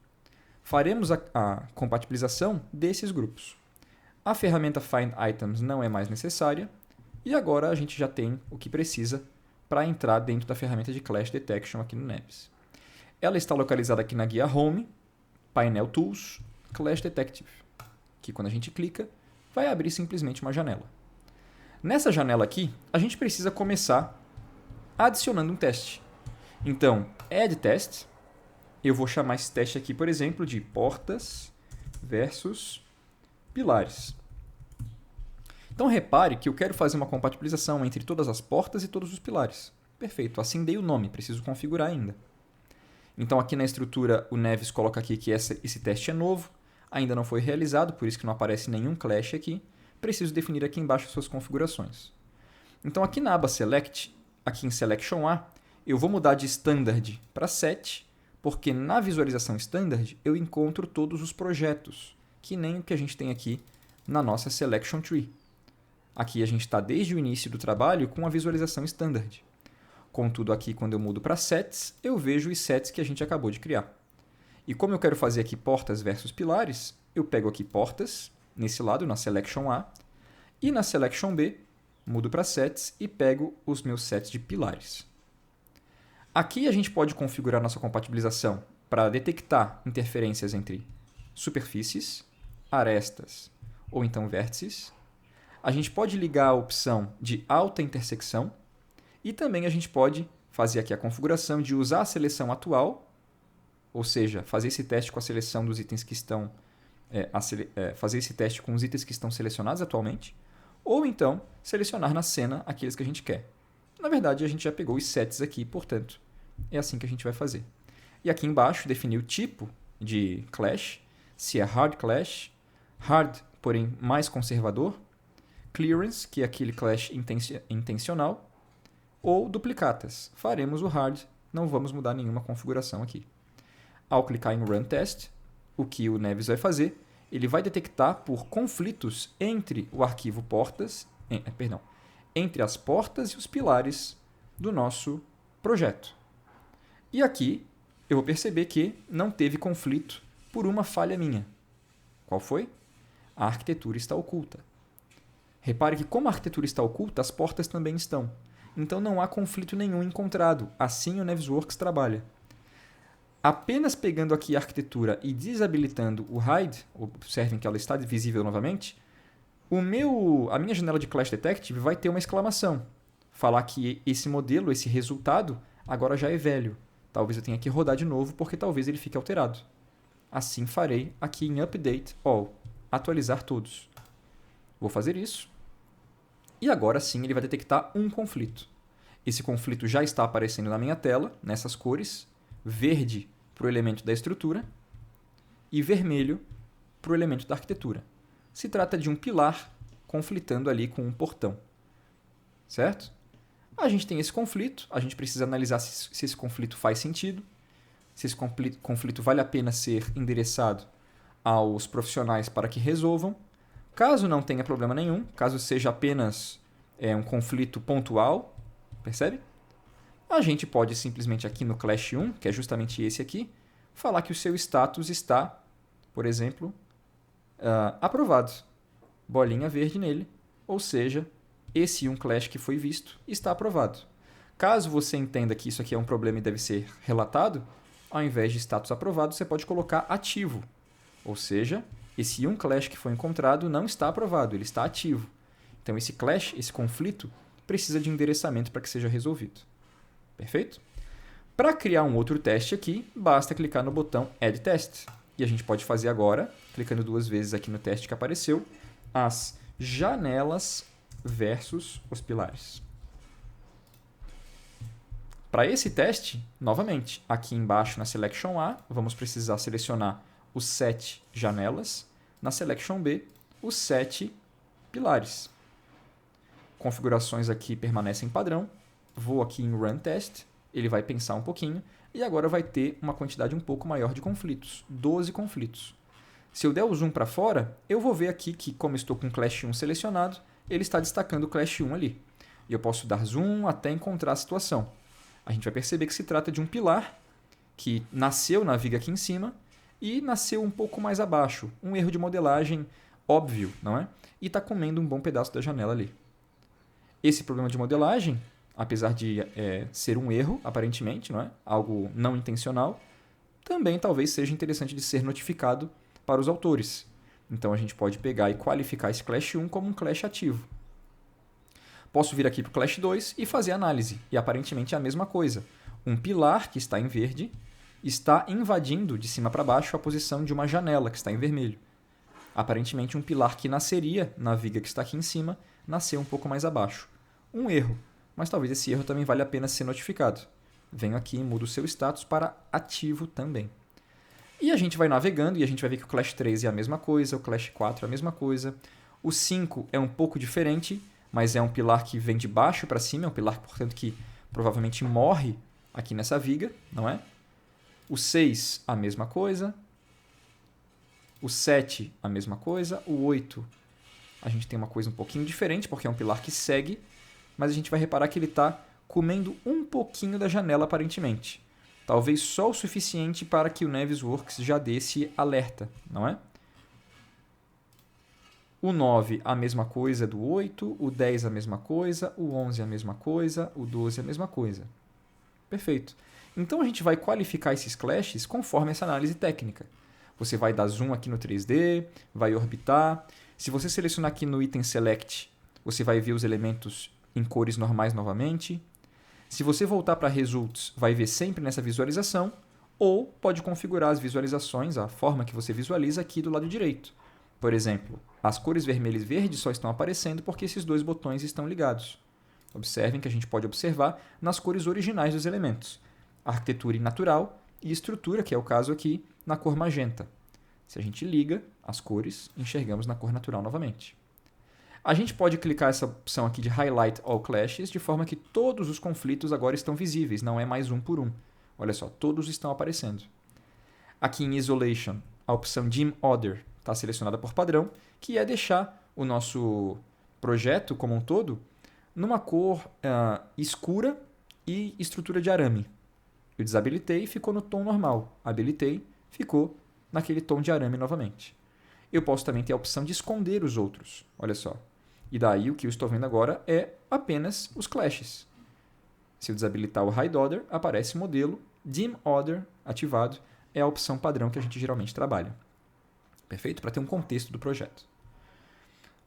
Faremos a compatibilização desses grupos. A ferramenta Find Items não é mais necessária e agora a gente já tem o que precisa para entrar dentro da ferramenta de Clash Detection aqui no Nevis. Ela está localizada aqui na guia Home, Painel Tools, Clash Detective, que quando a gente clica, vai abrir simplesmente uma janela. Nessa janela aqui, a gente precisa começar adicionando um teste. Então, Add Test, eu vou chamar esse teste aqui, por exemplo, de portas versus pilares. Então, repare que eu quero fazer uma compatibilização entre todas as portas e todos os pilares. Perfeito, assim dei o nome, preciso configurar ainda. Então, aqui na estrutura, o Nevis coloca aqui que esse teste é novo, ainda não foi realizado, por isso que não aparece nenhum clash aqui. Preciso definir aqui embaixo suas configurações. Então, aqui na aba Select, aqui em Selection A, eu vou mudar de Standard para Set, porque na visualização Standard eu encontro todos os projetos, que nem o que a gente tem aqui na nossa Selection Tree. Aqui a gente está desde o início do trabalho com a visualização Standard. Contudo, aqui quando eu mudo para Sets, eu vejo os sets que a gente acabou de criar. E como eu quero fazer aqui portas versus pilares, eu pego aqui portas, nesse lado, na Selection A, e na Selection B, mudo para Sets e pego os meus sets de pilares. Aqui a gente pode configurar nossa compatibilização para detectar interferências entre superfícies, arestas ou então vértices. A gente pode ligar a opção de alta intersecção e também a gente pode fazer aqui a configuração de usar a seleção atual, ou seja, fazer esse teste com a seleção dos itens que estão fazer esse teste com os itens que estão selecionados atualmente, ou então selecionar na cena aqueles que a gente quer. Na verdade, a gente já pegou os sets aqui, portanto, é assim que a gente vai fazer. E aqui embaixo, definir o tipo de clash, se é hard clash, hard, porém mais conservador, clearance, que é aquele clash intencional, ou duplicatas. Faremos o hard, não vamos mudar nenhuma configuração aqui. Ao clicar em Run Test, o que o Nevis vai fazer, ele vai detectar por conflitos entre o arquivo portas, entre as portas e os pilares do nosso projeto. E aqui eu vou perceber que não teve conflito por uma falha minha. Qual foi? A arquitetura está oculta. Repare que como a arquitetura está oculta, as portas também estão. Então não há conflito nenhum encontrado. Assim o Navisworks trabalha. Apenas pegando aqui a arquitetura e desabilitando o hide, observem que ela está visível novamente, a minha janela de Clash Detective vai ter uma exclamação. Falar que esse modelo, esse resultado, agora já é velho. Talvez eu tenha que rodar de novo porque talvez ele fique alterado. Assim farei aqui em Update All, atualizar todos. Vou fazer isso. E agora sim ele vai detectar um conflito. Esse conflito já está aparecendo na minha tela, nessas cores. Verde para o elemento da estrutura e vermelho para o elemento da arquitetura. Se trata de um pilar conflitando ali com um portão. Certo? A gente tem esse conflito, a gente precisa analisar se esse conflito faz sentido, se esse conflito vale a pena ser endereçado aos profissionais para que resolvam. Caso não tenha problema nenhum, caso seja apenas um conflito pontual, percebe? A gente pode simplesmente aqui no Clash 1, que é justamente esse aqui, falar que o seu status está, por exemplo, aprovado. Bolinha verde nele, ou seja, esse Clash que foi visto está aprovado. Caso você entenda que isso aqui é um problema e deve ser relatado, ao invés de status aprovado, você pode colocar ativo. Ou seja, esse Clash que foi encontrado não está aprovado, ele está ativo. Então esse Clash, esse conflito, precisa de endereçamento para que seja resolvido. Perfeito? Para criar um outro teste aqui, basta clicar no botão Add Test. E a gente pode fazer agora, clicando 2 vezes aqui no teste que apareceu, as janelas versus os pilares. Para esse teste, novamente, aqui embaixo na Selection A, vamos precisar selecionar os 7 janelas. Na Selection B, os 7 pilares. Configurações aqui permanecem padrão. Vou aqui em Run Test, ele vai pensar um pouquinho e agora vai ter uma quantidade um pouco maior de conflitos, 12 conflitos. Se eu der o zoom para fora, eu vou ver aqui que, como estou com o Clash 1 selecionado, ele está destacando o Clash 1 ali. E eu posso dar zoom até encontrar a situação. A gente vai perceber que se trata de um pilar que nasceu na viga aqui em cima e nasceu um pouco mais abaixo. Um erro de modelagem óbvio, não é? E está comendo um bom pedaço da janela ali. Esse problema de modelagem, apesar de ser um erro, aparentemente, não é? Algo não intencional, também talvez seja interessante de ser notificado para os autores. Então a gente pode pegar e qualificar esse Clash 1 como um Clash ativo. Posso vir aqui para o Clash 2 e fazer análise. E aparentemente é a mesma coisa. Um pilar que está em verde está invadindo de cima para baixo a posição de uma janela que está em vermelho. Aparentemente um pilar que nasceria na viga que está aqui em cima nasceu um pouco mais abaixo. Um erro, mas talvez esse erro também valha a pena ser notificado. Venho aqui e mudo o seu status para ativo também. E a gente vai navegando e a gente vai ver que o Clash 3 é a mesma coisa, o Clash 4 é a mesma coisa. O 5 é um pouco diferente, mas é um pilar que vem de baixo para cima, é um pilar, portanto, que provavelmente morre aqui nessa viga, não é? O 6, a mesma coisa. O 7, a mesma coisa. O 8, a gente tem uma coisa um pouquinho diferente, porque é um pilar que segue, mas a gente vai reparar que ele está comendo um pouquinho da janela, aparentemente. Talvez só o suficiente para que o Navisworks já dê esse alerta, não é? O 9, a mesma coisa do 8, o 10, a mesma coisa, o 11, a mesma coisa, o 12, a mesma coisa. Perfeito. Então a gente vai qualificar esses clashes conforme essa análise técnica. Você vai dar zoom aqui no 3D, vai orbitar. Se você selecionar aqui no item Select, você vai ver os elementos em cores normais novamente. Se você voltar para Results, vai ver sempre nessa visualização, ou pode configurar as visualizações, a forma que você visualiza aqui do lado direito. Por exemplo, as cores vermelho e verde só estão aparecendo porque esses 2 botões estão ligados. Observem que a gente pode observar nas cores originais dos elementos. Arquitetura natural e estrutura, que é o caso aqui, na cor magenta. Se a gente liga as cores, enxergamos na cor natural novamente. A gente pode clicar essa opção aqui de Highlight All Clashes, de forma que todos os conflitos agora estão visíveis, não é mais um por um. Olha só, todos estão aparecendo. Aqui em Isolation, a opção Dim Order está selecionada por padrão, que é deixar o nosso projeto como um todo numa cor escura e estrutura de arame. Eu desabilitei e ficou no tom normal. Habilitei, ficou naquele tom de arame novamente. Eu posso também ter a opção de esconder os outros. Olha só. E daí o que eu estou vendo agora é apenas os clashes. Se eu desabilitar o Hide Order, aparece o modelo. Dim Order ativado é a opção padrão que a gente geralmente trabalha. Perfeito? Para ter um contexto do projeto.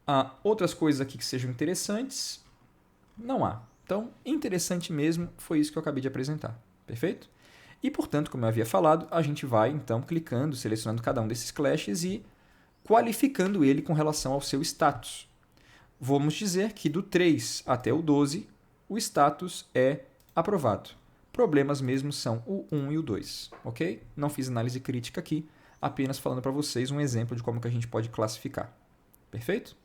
Há outras coisas aqui que sejam interessantes? Não há. Então, interessante mesmo foi isso que eu acabei de apresentar. Perfeito? E, portanto, como eu havia falado, a gente vai, então, clicando, selecionando cada um desses clashes e qualificando ele com relação ao seu status. Vamos dizer que do 3 até o 12, o status é aprovado. Problemas mesmo são o 1 e o 2, ok? Não fiz análise crítica aqui, apenas falando para vocês um exemplo de como que a gente pode classificar. Perfeito?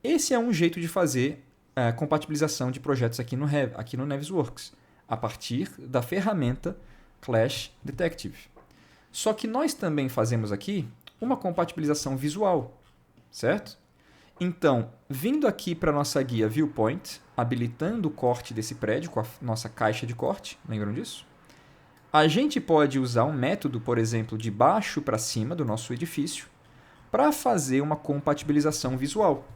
Esse é um jeito de fazer a compatibilização de projetos aqui no Navisworks, a partir da ferramenta Clash Detective. Só que nós também fazemos aqui uma compatibilização visual, certo? Então, vindo aqui para a nossa guia Viewpoint, habilitando o corte desse prédio com a nossa caixa de corte, lembram disso? A gente pode usar um método, por exemplo, de baixo para cima do nosso edifício, para fazer uma compatibilização visual.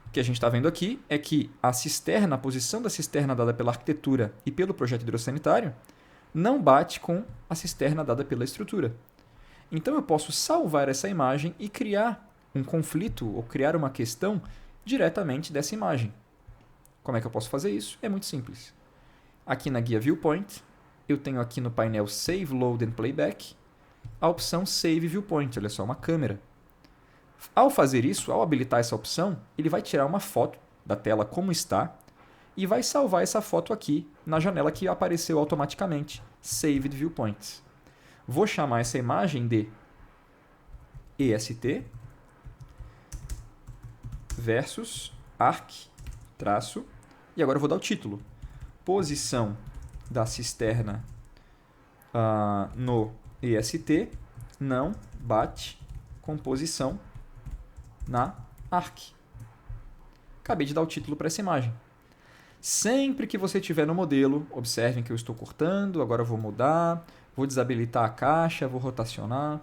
O que a gente está vendo aqui é que a cisterna, a posição da cisterna dada pela arquitetura e pelo projeto hidrossanitário, não bate com a cisterna dada pela estrutura. Então eu posso salvar essa imagem e criar um conflito ou criar uma questão diretamente dessa imagem. Como é que eu posso fazer isso? É muito simples. Aqui na guia Viewpoint, eu tenho aqui no painel Save, Load and Playback a opção Save Viewpoint, olha só, uma câmera. Ao fazer isso, ao habilitar essa opção, ele vai tirar uma foto da tela como está e vai salvar essa foto aqui na janela que apareceu automaticamente, Saved Viewpoint. Vou chamar essa imagem de EST versus arc, traço, e agora eu vou dar o título. Posição da cisterna no EST não bate com posição na arc. Acabei de dar o título para essa imagem. Sempre que você estiver no modelo, observem que eu estou cortando, agora eu vou mudar, vou desabilitar a caixa, vou rotacionar.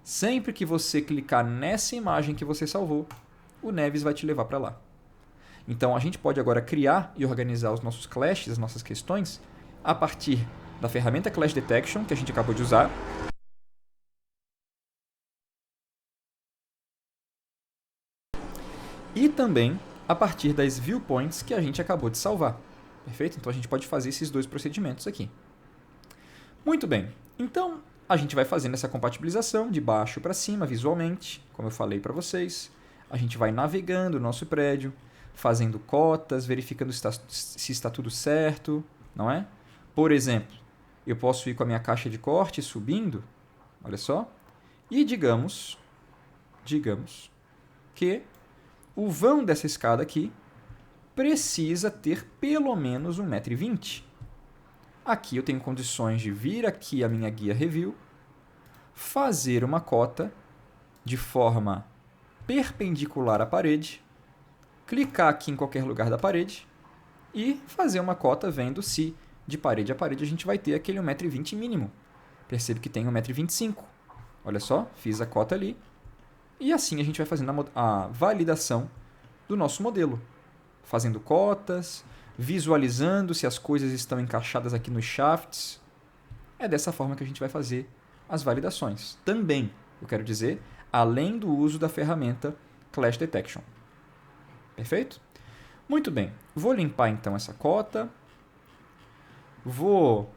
Sempre que você clicar nessa imagem que você salvou, o Nevis vai te levar para lá. Então, a gente pode agora criar e organizar os nossos clashes, as nossas questões, a partir da ferramenta Clash Detection, que a gente acabou de usar, e também a partir das viewpoints que a gente acabou de salvar. Perfeito? Então, a gente pode fazer esses dois procedimentos aqui. Muito bem. Então, a gente vai fazendo essa compatibilização de baixo para cima, visualmente, como eu falei para vocês. A gente vai navegando o nosso prédio, fazendo cotas, verificando se está tudo certo, não é? Por exemplo, eu posso ir com a minha caixa de corte subindo, olha só, e digamos que o vão dessa escada aqui precisa ter pelo menos 1,20 m. Aqui eu tenho condições de vir aqui a minha guia Review, fazer uma cota de forma perpendicular à parede, clicar aqui em qualquer lugar da parede e fazer uma cota vendo se de parede a parede a gente vai ter aquele 1,20 m mínimo. Percebe que tem 1,25 m. Olha só, fiz a cota ali. E assim a gente vai fazendo a validação do nosso modelo. Fazendo cotas, visualizando se as coisas estão encaixadas aqui nos shafts. É dessa forma que a gente vai fazer as validações. Também, eu quero dizer, além do uso da ferramenta Clash Detection. Perfeito? Muito bem. Vou limpar então essa cota. Vou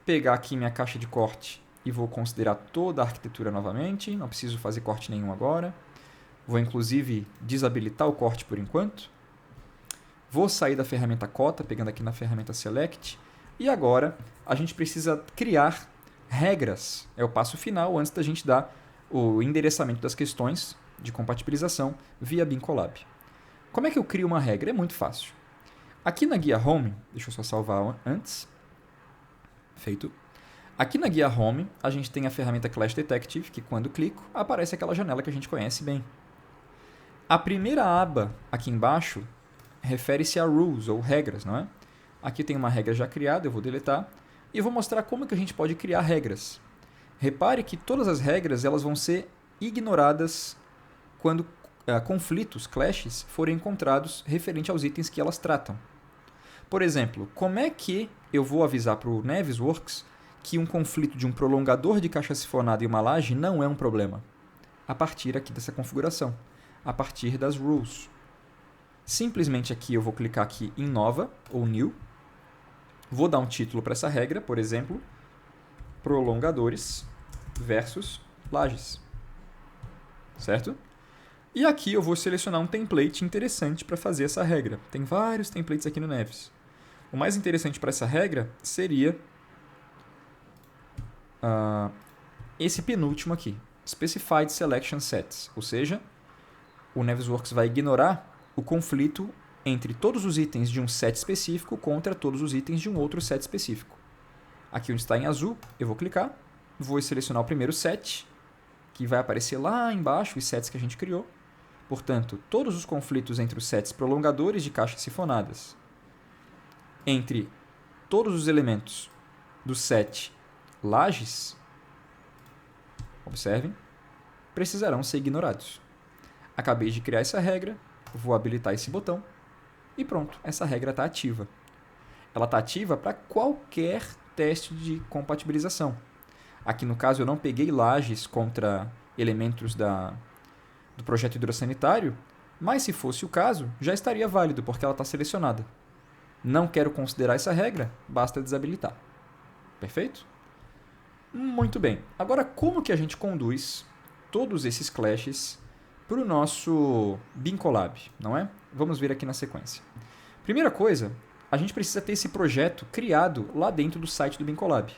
pegar aqui minha caixa de corte e vou considerar toda a arquitetura novamente. Não preciso fazer corte nenhum agora. Vou inclusive desabilitar o corte por enquanto. Vou sair da ferramenta cota, pegando aqui na ferramenta Select. E agora a gente precisa criar regras. É o passo final antes da gente dar o endereçamento das questões de compatibilização via BIM-Collab. Como é que eu crio uma regra? É muito fácil. Aqui na guia Home, deixa eu só salvar antes. Feito. Aqui na guia Home, a gente tem a ferramenta Clash Detective, que quando clico, aparece aquela janela que a gente conhece bem. A primeira aba aqui embaixo refere-se a rules, ou regras, não é? Aqui tem uma regra já criada, eu vou deletar, e vou mostrar como que a gente pode criar regras. Repare que todas as regras elas vão ser ignoradas quando conflitos, clashes, forem encontrados referente aos itens que elas tratam. Por exemplo, como é que eu vou avisar para o Navisworks que um conflito de um prolongador de caixa sifonada e uma laje não é um problema? A partir aqui dessa configuração, a partir das rules. Simplesmente aqui eu vou clicar aqui em Nova ou New. Vou dar um título para essa regra, por exemplo, prolongadores versus lajes. Certo? E aqui eu vou selecionar um template interessante para fazer essa regra. Tem vários templates aqui no Nevis. O mais interessante para essa regra seria esse penúltimo aqui, Specified Selection Sets. Ou seja, o Navisworks vai ignorar o conflito entre todos os itens de um set específico contra todos os itens de um outro set específico. Aqui onde está em azul, eu vou clicar, vou selecionar o primeiro set, que vai aparecer lá embaixo os sets que a gente criou. Portanto, todos os conflitos entre os sets prolongadores de caixas sifonadas, entre todos os elementos do set lajes, observem, precisarão ser ignorados. Acabei de criar essa regra, vou habilitar esse botão e pronto, essa regra está ativa. Ela está ativa para qualquer teste de compatibilização. Aqui no caso eu não peguei lajes contra elementos do projeto hidrossanitário, mas se fosse o caso, já estaria válido porque ela está selecionada. Não quero considerar essa regra, basta desabilitar. Perfeito? Muito bem. Agora, como que a gente conduz todos esses clashes para o nosso Bincolab, não é? Vamos ver aqui na sequência. Primeira coisa, a gente precisa ter esse projeto criado lá dentro do site do Bincolab.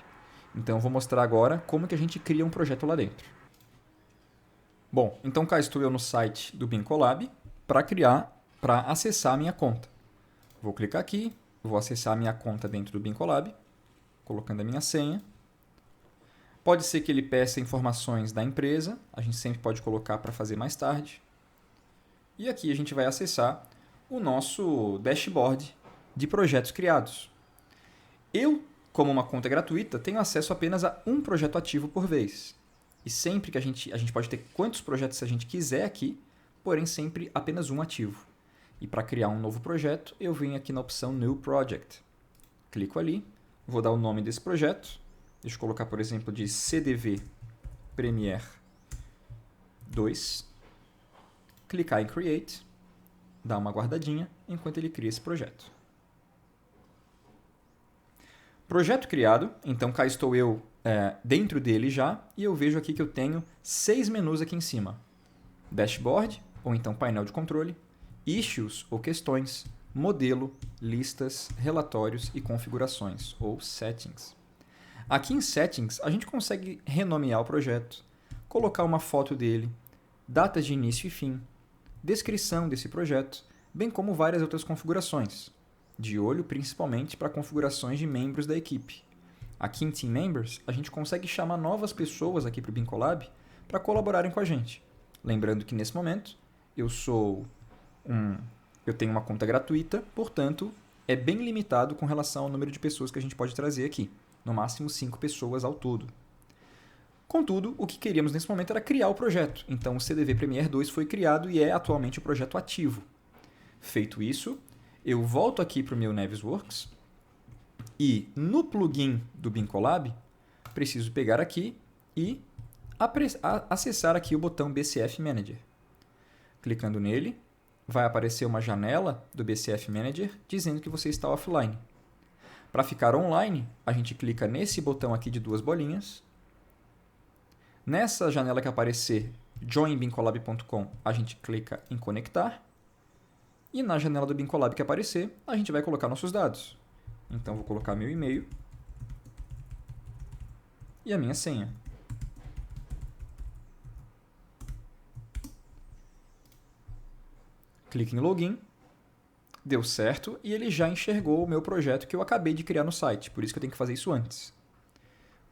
Então, eu vou mostrar agora como que a gente cria um projeto lá dentro. Bom, então cá estou eu no site do Bincolab para acessar a minha conta. Vou clicar aqui, vou acessar a minha conta dentro do Bincolab, colocando a minha senha. Pode ser que ele peça informações da empresa, a gente sempre pode colocar para fazer mais tarde. E aqui a gente vai acessar o nosso dashboard de projetos criados. Eu, como uma conta gratuita, tenho acesso apenas a um projeto ativo por vez. E sempre que a gente pode ter quantos projetos a gente quiser aqui, porém sempre apenas um ativo. E para criar um novo projeto, eu venho aqui na opção New Project. Clico ali, vou dar o nome desse projeto. Deixa eu colocar, por exemplo, de CDV Premiere 2. Clicar em Create, dar uma guardadinha enquanto ele cria esse projeto. Projeto criado, então cá estou eu dentro dele já, e eu vejo aqui que eu tenho 6 menus aqui em cima. Dashboard, ou então painel de controle, Issues ou questões, modelo, listas, relatórios e configurações, ou settings. Aqui em Settings, a gente consegue renomear o projeto, colocar uma foto dele, datas de início e fim, descrição desse projeto, bem como várias outras configurações, de olho principalmente para configurações de membros da equipe. Aqui em Team Members, a gente consegue chamar novas pessoas aqui para o Bincolab para colaborarem com a gente. Lembrando que nesse momento eu tenho uma conta gratuita, portanto é bem limitado com relação ao número de pessoas que a gente pode trazer aqui. No máximo 5 pessoas ao todo. Contudo, o que queríamos nesse momento era criar o projeto. Então o CDV Premiere 2 foi criado e é atualmente o projeto ativo. Feito isso, eu volto aqui para o meu Navisworks e no plugin do Bincolab, preciso pegar aqui e acessar aqui o botão BCF Manager. Clicando nele, vai aparecer uma janela do BCF Manager dizendo que você está offline. Para ficar online, a gente clica nesse botão aqui de 2 bolinhas. Nessa janela que aparecer joinbincolab.com, a gente clica em conectar. E na janela do Bincolab que aparecer, a gente vai colocar nossos dados. Então, vou colocar meu e-mail e a minha senha. Clique em Login. Deu certo e ele já enxergou o meu projeto que eu acabei de criar no site. Por isso que eu tenho que fazer isso antes.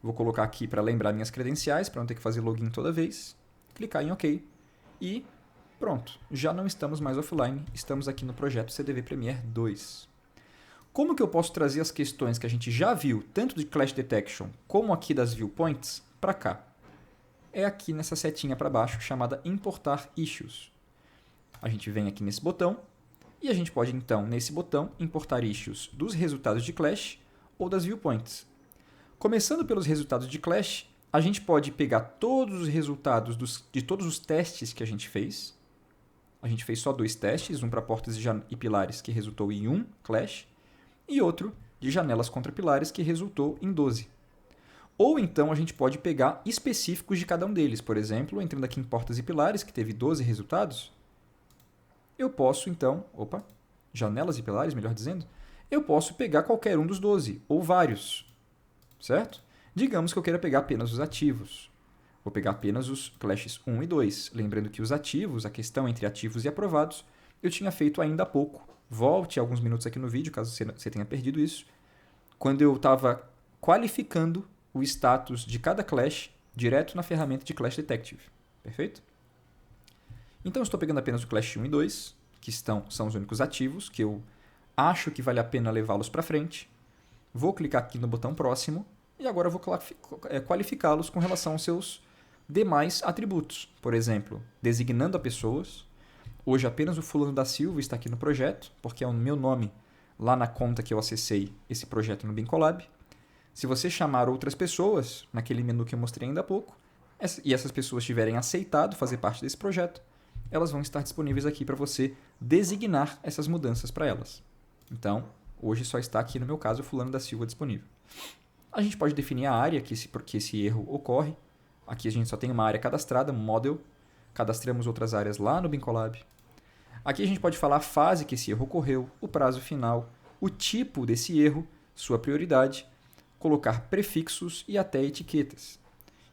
Vou colocar aqui para lembrar minhas credenciais, para não ter que fazer login toda vez. Clicar em OK. E pronto, já não estamos mais offline. Estamos aqui no projeto CDV Premiere 2. Como que eu posso trazer as questões que a gente já viu, tanto de Clash Detection como aqui das Viewpoints, para cá? É aqui nessa setinha para baixo chamada Importar Issues. A gente vem aqui nesse botão, E a gente pode, então, nesse botão, importar issues dos resultados de Clash ou das viewpoints. Começando pelos resultados de Clash, a gente pode pegar todos os resultados de todos os testes que a gente fez. A gente fez só 2 testes, um para portas e pilares, que resultou em 1 Clash, e outro de janelas contra pilares, que resultou em 12. Ou então a gente pode pegar específicos de cada um deles. Por exemplo, entrando aqui em portas e pilares, que teve 12 resultados, eu posso então, janelas e pilares, melhor dizendo, eu posso pegar qualquer um dos 12, ou vários, certo? Digamos que eu queira pegar apenas os ativos. Vou pegar apenas os clashes 1 e 2. Lembrando que os ativos, a questão entre ativos e aprovados, eu tinha feito ainda há pouco. Volte alguns minutos aqui no vídeo, caso você tenha perdido isso, quando eu estava qualificando o status de cada clash direto na ferramenta de Clash Detective. Perfeito? Então, eu estou pegando apenas o Clash 1 e 2, que são os únicos ativos, que eu acho que vale a pena levá-los para frente. Vou clicar aqui no botão próximo e agora vou qualificá-los com relação aos seus demais atributos. Por exemplo, designando a pessoas. Hoje apenas o fulano da Silva está aqui no projeto, porque é o meu nome lá na conta que eu acessei esse projeto no Bincolab. Se você chamar outras pessoas, naquele menu que eu mostrei ainda há pouco, e essas pessoas tiverem aceitado fazer parte desse projeto, elas vão estar disponíveis aqui para você designar essas mudanças para elas. Então, hoje só está aqui, no meu caso, o fulano da Silva disponível. A gente pode definir a área que esse erro ocorre. Aqui a gente só tem uma área cadastrada, um model. Cadastramos outras áreas lá no Bincolab. Aqui a gente pode falar a fase que esse erro ocorreu, o prazo final, o tipo desse erro, sua prioridade, colocar prefixos e até etiquetas.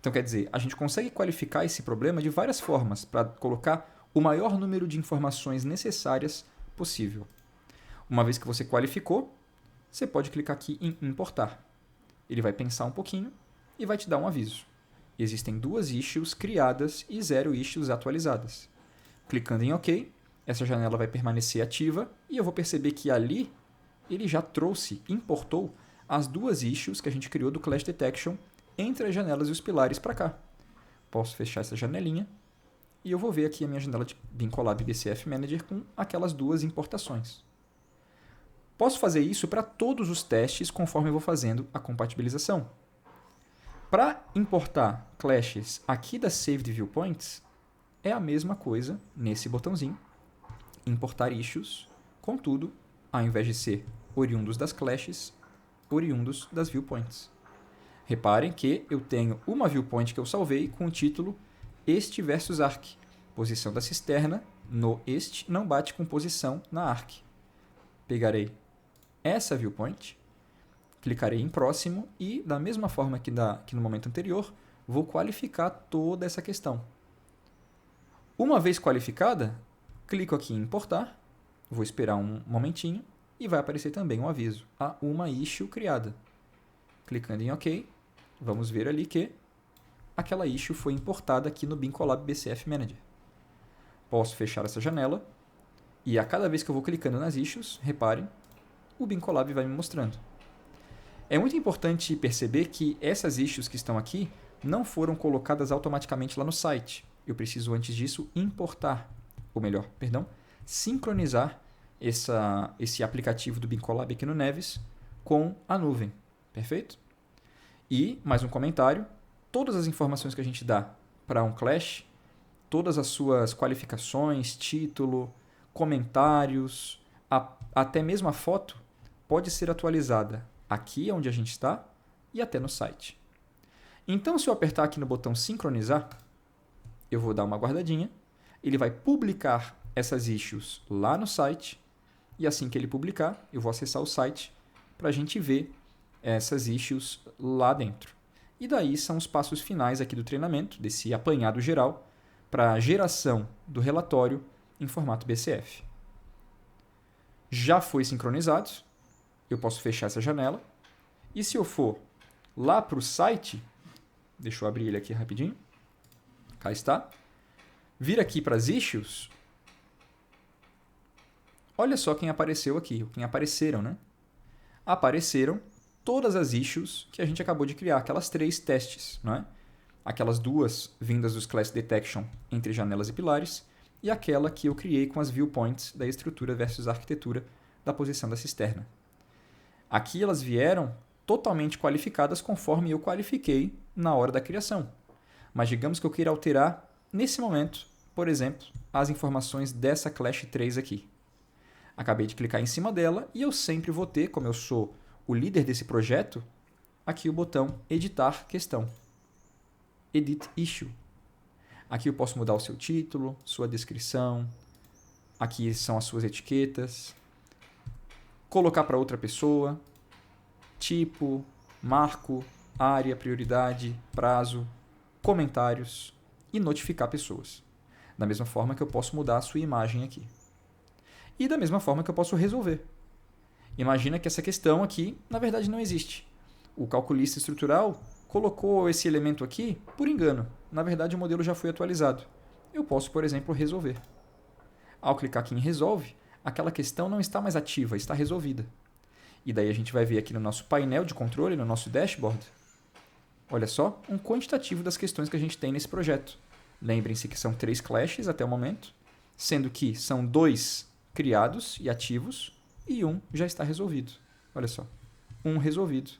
Então, quer dizer, a gente consegue qualificar esse problema de várias formas para colocar o maior número de informações necessárias possível. Uma vez que você qualificou, você pode clicar aqui em importar. Ele vai pensar um pouquinho e vai te dar um aviso. Existem 2 issues criadas e 0 issues atualizadas. Clicando em OK, essa janela vai permanecer ativa e eu vou perceber que ali ele já importou as 2 issues que a gente criou do Clash Detection entre as janelas e os pilares para cá. Posso fechar essa janelinha e eu vou ver aqui a minha janela de Bincolab BCF Manager com aquelas 2 importações. Posso fazer isso para todos os testes conforme eu vou fazendo a compatibilização. Para importar clashes aqui da Saved Viewpoints, é a mesma coisa nesse botãozinho, importar issues, contudo, ao invés de ser oriundos das clashes, oriundos das viewpoints. Reparem que eu tenho uma viewpoint que eu salvei com o título Este versus Arc. Posição da cisterna no Este não bate com posição na Arc. Pegarei essa viewpoint, clicarei em próximo e, da mesma forma que no momento anterior, vou qualificar toda essa questão. Uma vez qualificada, clico aqui em importar, vou esperar um momentinho e vai aparecer também um aviso. Há uma issue criada. Clicando em OK, vamos ver ali que aquela issue foi importada aqui no Bincolab BCF Manager. Posso fechar essa janela e a cada vez que eu vou clicando nas issues, reparem, o Bincolab vai me mostrando. É muito importante perceber que essas issues que estão aqui não foram colocadas automaticamente lá no site. Eu preciso, antes disso, sincronizar esse aplicativo do Bincolab aqui no Nevis com a nuvem. Perfeito? E, mais um comentário, todas as informações que a gente dá para um Clash, todas as suas qualificações, título, comentários, até mesmo a foto, pode ser atualizada aqui onde a gente está e até no site. Então, se eu apertar aqui no botão sincronizar, eu vou dar uma guardadinha, ele vai publicar essas issues lá no site e assim que ele publicar, eu vou acessar o site para a gente ver essas issues lá dentro. E daí são os passos finais aqui do treinamento, desse apanhado geral, para a geração do relatório em formato BCF. Já foi sincronizado, eu posso fechar essa janela. E se eu for lá para o site, deixa eu abrir ele aqui rapidinho, cá está, vir aqui para as issues, olha só quem apareceu aqui, quem apareceram, né? Apareceram todas as issues que a gente acabou de criar, aquelas 3 testes, não é? Aquelas 2 vindas dos Clash Detection entre janelas e pilares e aquela que eu criei com as viewpoints da estrutura versus arquitetura da posição da cisterna. Aqui elas vieram totalmente qualificadas conforme eu qualifiquei na hora da criação. Mas digamos que eu queira alterar, nesse momento, por exemplo, as informações dessa Clash 3 aqui. Acabei de clicar em cima dela e eu sempre vou ter, como eu sou o líder desse projeto, aqui o botão Editar Questão. Edit Issue. Aqui eu posso mudar o seu título, sua descrição, aqui são as suas etiquetas, colocar para outra pessoa, tipo, marco, área, prioridade, prazo, comentários e notificar pessoas. Da mesma forma que eu posso mudar a sua imagem aqui. E da mesma forma que eu posso resolver. Imagina que essa questão aqui, na verdade, não existe. O calculista estrutural colocou esse elemento aqui por engano. Na verdade, o modelo já foi atualizado. Eu posso, por exemplo, resolver. Ao clicar aqui em Resolve, aquela questão não está mais ativa, está resolvida. E daí a gente vai ver aqui no nosso painel de controle, no nosso dashboard, olha só, um quantitativo das questões que a gente tem nesse projeto. Lembrem-se que são 3 clashes até o momento, sendo que são 2 criados e ativos e 1 já está resolvido. Olha só, 1 resolvido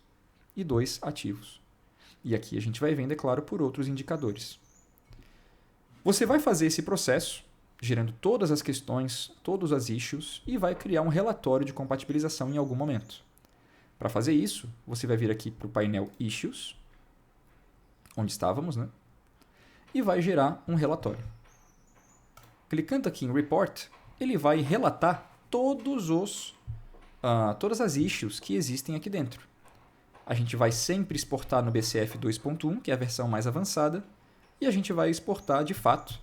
e 2 ativos. E aqui a gente vai vendo, é claro, por outros indicadores. Você vai fazer esse processo, gerando todas as questões, todos as issues, e vai criar um relatório de compatibilização em algum momento. Para fazer isso, você vai vir aqui para o painel Issues, onde estávamos, né? E vai gerar um relatório. Clicando aqui em Report, ele vai relatar todas as issues que existem aqui dentro. A gente vai sempre exportar no BCF 2.1, que é a versão mais avançada, e a gente vai exportar, de fato,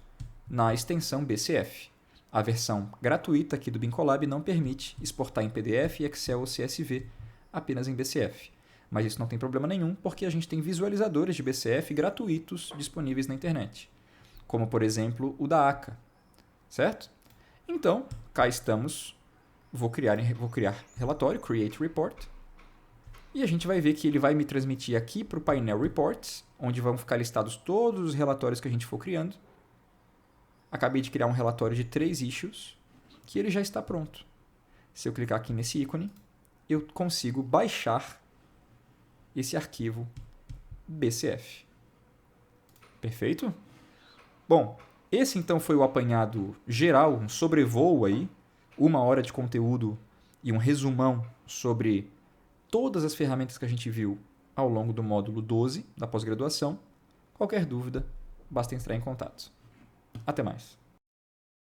na extensão BCF. A versão gratuita aqui do Bincolab não permite exportar em PDF, Excel ou CSV, apenas em BCF. Mas isso não tem problema nenhum, porque a gente tem visualizadores de BCF gratuitos disponíveis na internet, como, por exemplo, o da ACA, certo? Então, cá estamos. Vou criar relatório, Create Report, e a gente vai ver que ele vai me transmitir aqui para o painel Reports, onde vão ficar listados todos os relatórios que a gente for criando. Acabei de criar um relatório de 3 issues, que ele já está pronto. Se eu clicar aqui nesse ícone, eu consigo baixar esse arquivo BCF. Perfeito? Bom, esse então foi o apanhado geral, um sobrevoo aí, 1 hora de conteúdo e um resumão sobre todas as ferramentas que a gente viu ao longo do módulo 12 da pós-graduação. Qualquer dúvida, basta entrar em contato. Até mais.